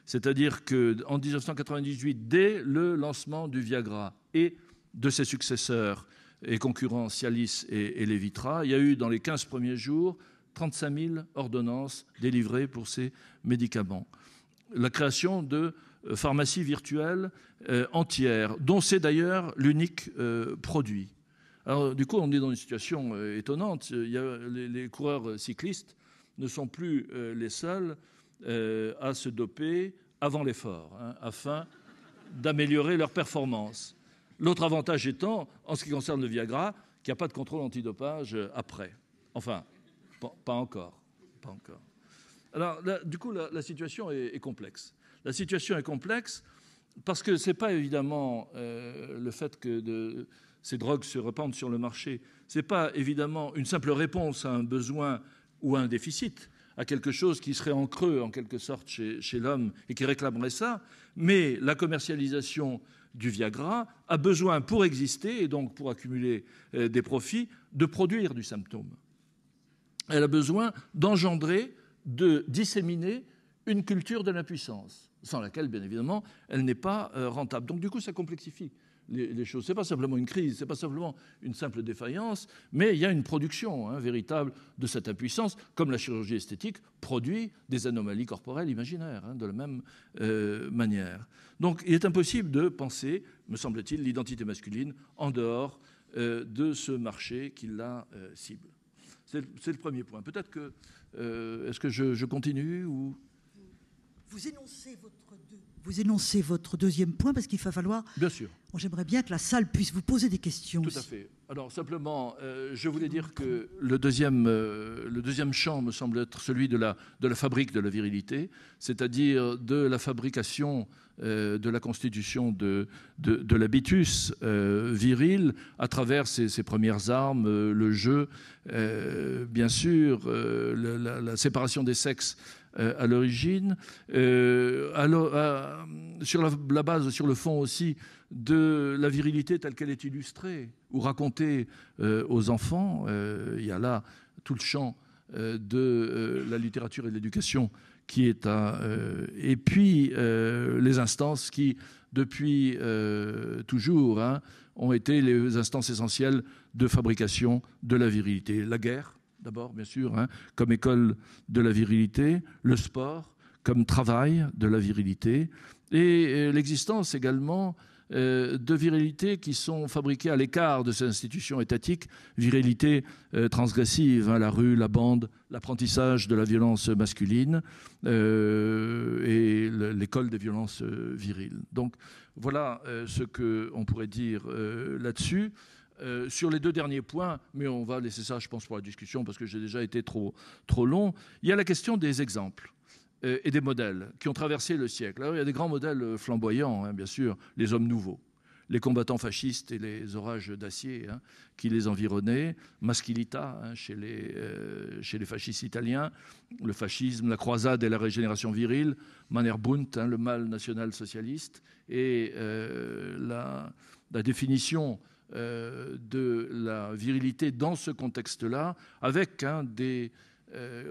C'est-à-dire qu'en 1998, dès le lancement du Viagra et de ses successeurs et concurrents Cialis et Levitra, il y a eu dans les 15 premiers jours 35 000 ordonnances délivrées pour ces médicaments. La création de pharmacies virtuelles entières, dont c'est d'ailleurs l'unique produit. Alors, du coup, on est dans une situation étonnante. Les coureurs cyclistes ne sont plus les seuls à se doper avant l'effort, hein, afin d'améliorer leur performance. L'autre avantage étant, en ce qui concerne le Viagra, qu'il n'y a pas de contrôle antidopage après. Enfin, pas encore. Pas encore. Alors, là, du coup, la situation est complexe. La situation est complexe parce que ce n'est pas évidemment le fait que ces drogues se répandent sur le marché. Ce n'est pas évidemment une simple réponse à un besoin ou à un déficit, à quelque chose qui serait en creux, en quelque sorte, chez l'homme et qui réclamerait ça. Mais la commercialisation du Viagra a besoin, pour exister et donc pour accumuler des profits, de produire du symptôme. Elle a besoin d'engendrer, de disséminer une culture de l'impuissance, sans laquelle, bien évidemment, elle n'est pas rentable. Donc, du coup, ça complexifie les choses. Ce n'est pas simplement une crise, ce n'est pas simplement une simple défaillance, mais il y a une production, hein, véritable de cette impuissance, comme la chirurgie esthétique produit des anomalies corporelles imaginaires, hein, de la même manière. Donc il est impossible de penser, me semble-t-il, l'identité masculine en dehors de ce marché qui la cible. C'est le premier point. Peut-être que... est-ce que je continue ou... Vous énoncez votre deuxième point parce qu'il va falloir... Bien sûr. J'aimerais bien que la salle puisse vous poser des questions. Tout à fait. Alors simplement, je voulais dire que le deuxième champ me semble être celui de la fabrique de la virilité, c'est-à-dire de la fabrication de la constitution de l'habitus viril à travers ses premières armes, le jeu, bien sûr, la séparation des sexes à l'origine, sur la base, sur le fond aussi, de la virilité telle qu'elle est illustrée ou racontée aux enfants. Il y a là tout le champ de la littérature et de l'éducation qui est à... et puis les instances qui, depuis toujours, hein, ont été les instances essentielles de fabrication de la virilité. La guerre, d'abord, bien sûr, hein, comme école de la virilité, le sport comme travail de la virilité, et l'existence également de virilités qui sont fabriquées à l'écart de ces institutions étatiques, virilités transgressives, hein, la rue, la bande, l'apprentissage de la violence masculine et l'école des violences viriles. Donc voilà ce qu'on pourrait dire là-dessus. Sur les deux derniers points, mais on va laisser ça, je pense, pour la discussion, parce que j'ai déjà été trop long, il y a la question des exemples et des modèles qui ont traversé le siècle. Alors, il y a des grands modèles flamboyants, hein, bien sûr, les hommes nouveaux, les combattants fascistes et les orages d'acier hein, qui les environnaient, Maschilita hein, chez les fascistes italiens, le fascisme, la croisade et la régénération virile, Mannerbund, hein, le mal national-socialiste, et la définition de la virilité dans ce contexte-là, avec hein, des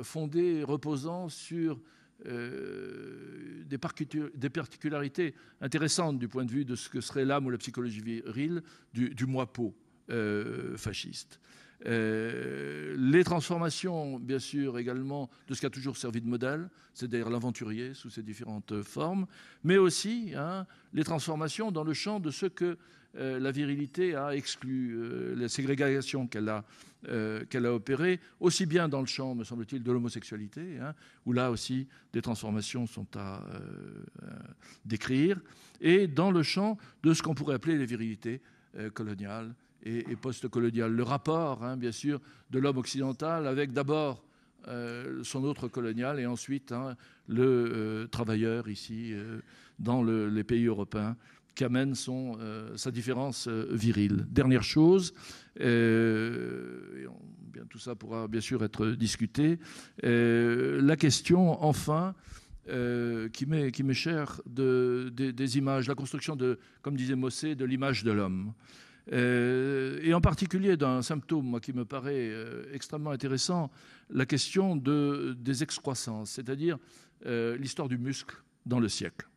fondés reposant sur des particularités intéressantes du point de vue de ce que serait l'âme ou la psychologie virile du moi-peau fasciste. Les transformations, bien sûr, également, de ce qui a toujours servi de modèle, c'est-à-dire l'aventurier sous ses différentes formes, mais aussi hein, les transformations dans le champ de ce que la virilité a exclu, la ségrégation qu'elle a opérée, aussi bien dans le champ, me semble-t-il, de l'homosexualité, hein, où là aussi des transformations sont à décrire, et dans le champ de ce qu'on pourrait appeler les virilités coloniales et post-coloniales. Le rapport, hein, bien sûr, de l'homme occidental avec d'abord son autre colonial et ensuite hein, le travailleur ici dans les pays européens qui amène sa différence virile. Dernière chose, tout ça pourra bien sûr être discuté, la question enfin qui m'est chère des images, la construction de, comme disait Mossé, de l'image de l'homme. Et en particulier d'un symptôme moi, qui me paraît extrêmement intéressant, la question des excroissances, c'est-à-dire l'histoire du muscle dans le siècle.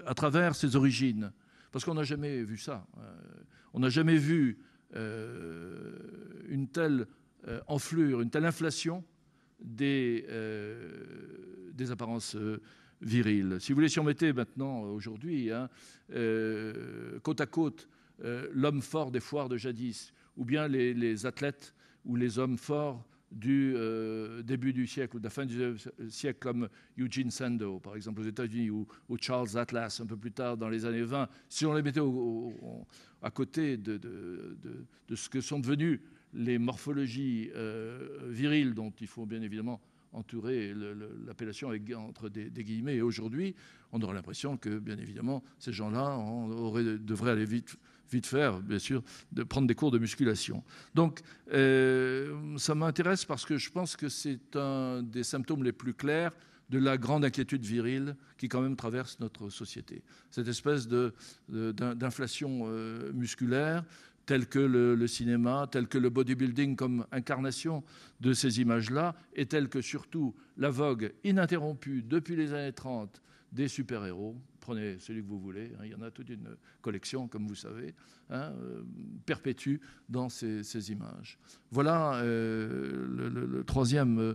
À travers ses origines, parce qu'on n'a jamais vu ça. On n'a jamais vu une telle enflure, une telle inflation des apparences viriles. Si vous voulez, si on mettait maintenant, aujourd'hui, hein, côte à côte, l'homme fort des foires de jadis, ou bien les athlètes ou les hommes forts du début du siècle ou de la fin du siècle, comme Eugene Sandow, par exemple, aux États-Unis, ou Charles Atlas, un peu plus tard, dans les années 20, si on les mettait à côté de ce que sont devenues les morphologies viriles, dont il faut bien évidemment entourer l'appellation entre des guillemets, et aujourd'hui, on aurait l'impression que, bien évidemment, ces gens-là devraient aller vite faire, bien sûr, de prendre des cours de musculation. Donc, ça m'intéresse parce que je pense que c'est un des symptômes les plus clairs de la grande inquiétude virile qui quand même traverse notre société. Cette espèce d'inflation musculaire, telle que le cinéma, telle que le bodybuilding comme incarnation de ces images-là, et telle que surtout la vogue ininterrompue depuis les années 30 des super-héros. Prenez celui que vous voulez, hein, il y en a toute une collection, comme vous savez, hein, perpétue dans ces images. Voilà le troisième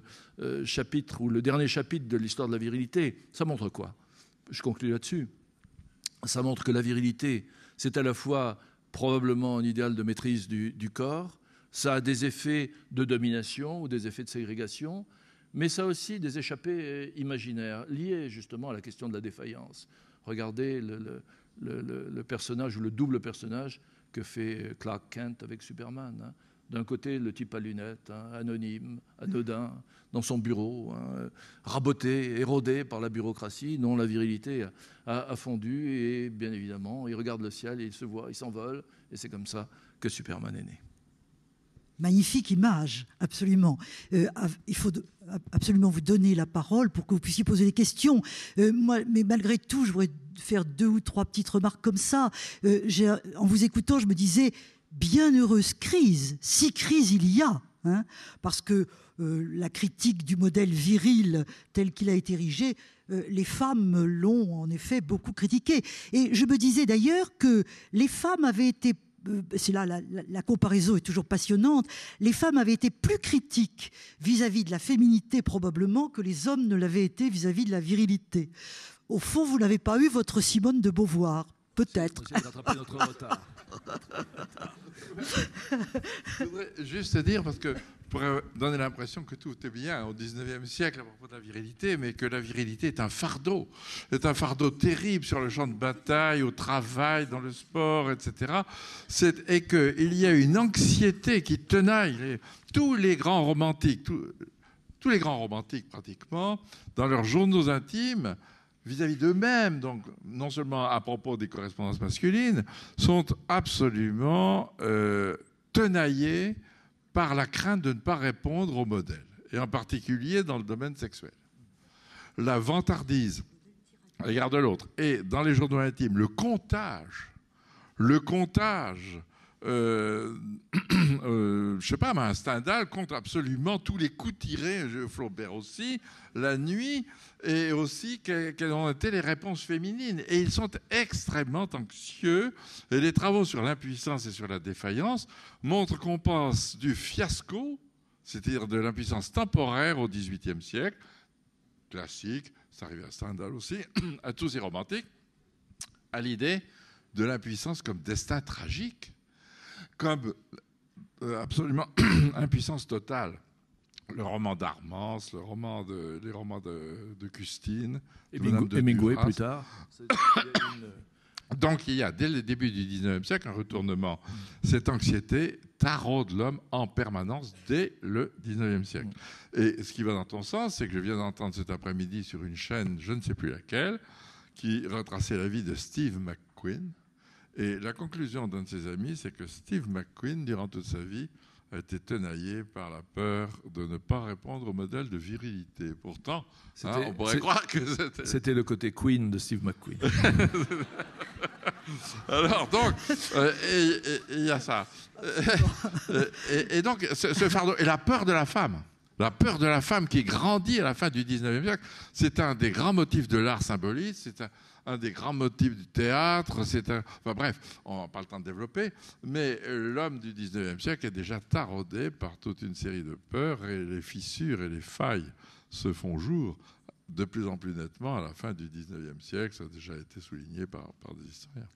chapitre, ou le dernier chapitre de l'histoire de la virilité. Ça montre quoi? Je conclue là-dessus. Ça montre que la virilité, c'est à la fois probablement un idéal de maîtrise du corps, ça a des effets de domination ou des effets de ségrégation, mais ça a aussi des échappées imaginaires liées justement à la question de la défaillance. Regardez le personnage ou le double personnage que fait Clark Kent avec Superman. Hein. D'un côté, le type à lunettes, hein, anonyme, anodin, dans son bureau, hein, raboté, érodé par la bureaucratie, dont la virilité a fondu. Et bien évidemment, il regarde le ciel et il se voit, il s'envole. Et c'est comme ça que Superman est né. Magnifique image, absolument. Il faut absolument vous donner la parole pour que vous puissiez poser des questions. Mais malgré tout, je voudrais faire 2 ou 3 petites remarques comme ça. En vous écoutant, je me disais, bienheureuse crise, si crise il y a, hein, parce que la critique du modèle viril tel qu'il a été érigé, les femmes l'ont en effet beaucoup critiqué. Et je me disais d'ailleurs que les femmes avaient été c'est là la comparaison est toujours passionnante, les femmes avaient été plus critiques vis-à-vis de la féminité probablement que les hommes ne l'avaient été vis-à-vis de la virilité. Au fond, vous n'avez pas eu votre Simone de Beauvoir, peut-être. On essaie de rattraper notre retard. Je voudrais juste dire, parce que je pourrais donner l'impression que tout est bien au 19e siècle à propos de la virilité, mais que la virilité est un fardeau. C'est un fardeau terrible sur le champ de bataille, au travail, dans le sport, etc. Et qu'il y a une anxiété qui tenaille tous les grands romantiques, tous les grands romantiques pratiquement, dans leurs journaux intimes, vis-à-vis d'eux-mêmes, donc non seulement à propos des correspondances masculines, sont absolument tenaillés par la crainte de ne pas répondre au modèle, et en particulier dans le domaine sexuel. La vantardise à l'égard de l'autre, et dans les journaux intimes, le comptage, je sais pas, mais un Stendhal compte absolument tous les coups tirés, Flaubert aussi, la nuit, et aussi quelles ont été les réponses féminines. Et ils sont extrêmement anxieux. Et les travaux sur l'impuissance et sur la défaillance montrent qu'on passe du fiasco, c'est-à-dire de l'impuissance temporaire au XVIIIe siècle, classique, c'est arrivé à Stendhal aussi, à tous ces romantiques, à l'idée de l'impuissance comme destin tragique, comme absolument impuissance totale. Le roman d'Armance, les romans de Custine, et Hemingway plus tard. Donc il y a, dès le début du XIXe siècle, un retournement. Cette anxiété taraude l'homme en permanence dès le XIXe siècle. Et ce qui va dans ton sens, c'est que je viens d'entendre cet après-midi sur une chaîne, je ne sais plus laquelle, qui retraçait la vie de Steve McQueen. Et la conclusion d'un de ses amis, c'est que Steve McQueen, durant toute sa vie, a été tenaillé par la peur de ne pas répondre au modèle de virilité. Pourtant, on pourrait croire que c'était le côté Queen de Steve McQueen. Alors, donc, il y a ça. Et donc, ce fardeau, et la peur de la femme qui grandit à la fin du 19e siècle, c'est un des grands motifs de l'art symboliste, c'est un des grands motifs du théâtre, enfin bref, on n'a pas le temps de développer, mais l'homme du 19e siècle est déjà taraudé par toute une série de peurs, et les fissures et les failles se font jour de plus en plus nettement à la fin du 19e siècle. Ça a déjà été souligné par des historiens.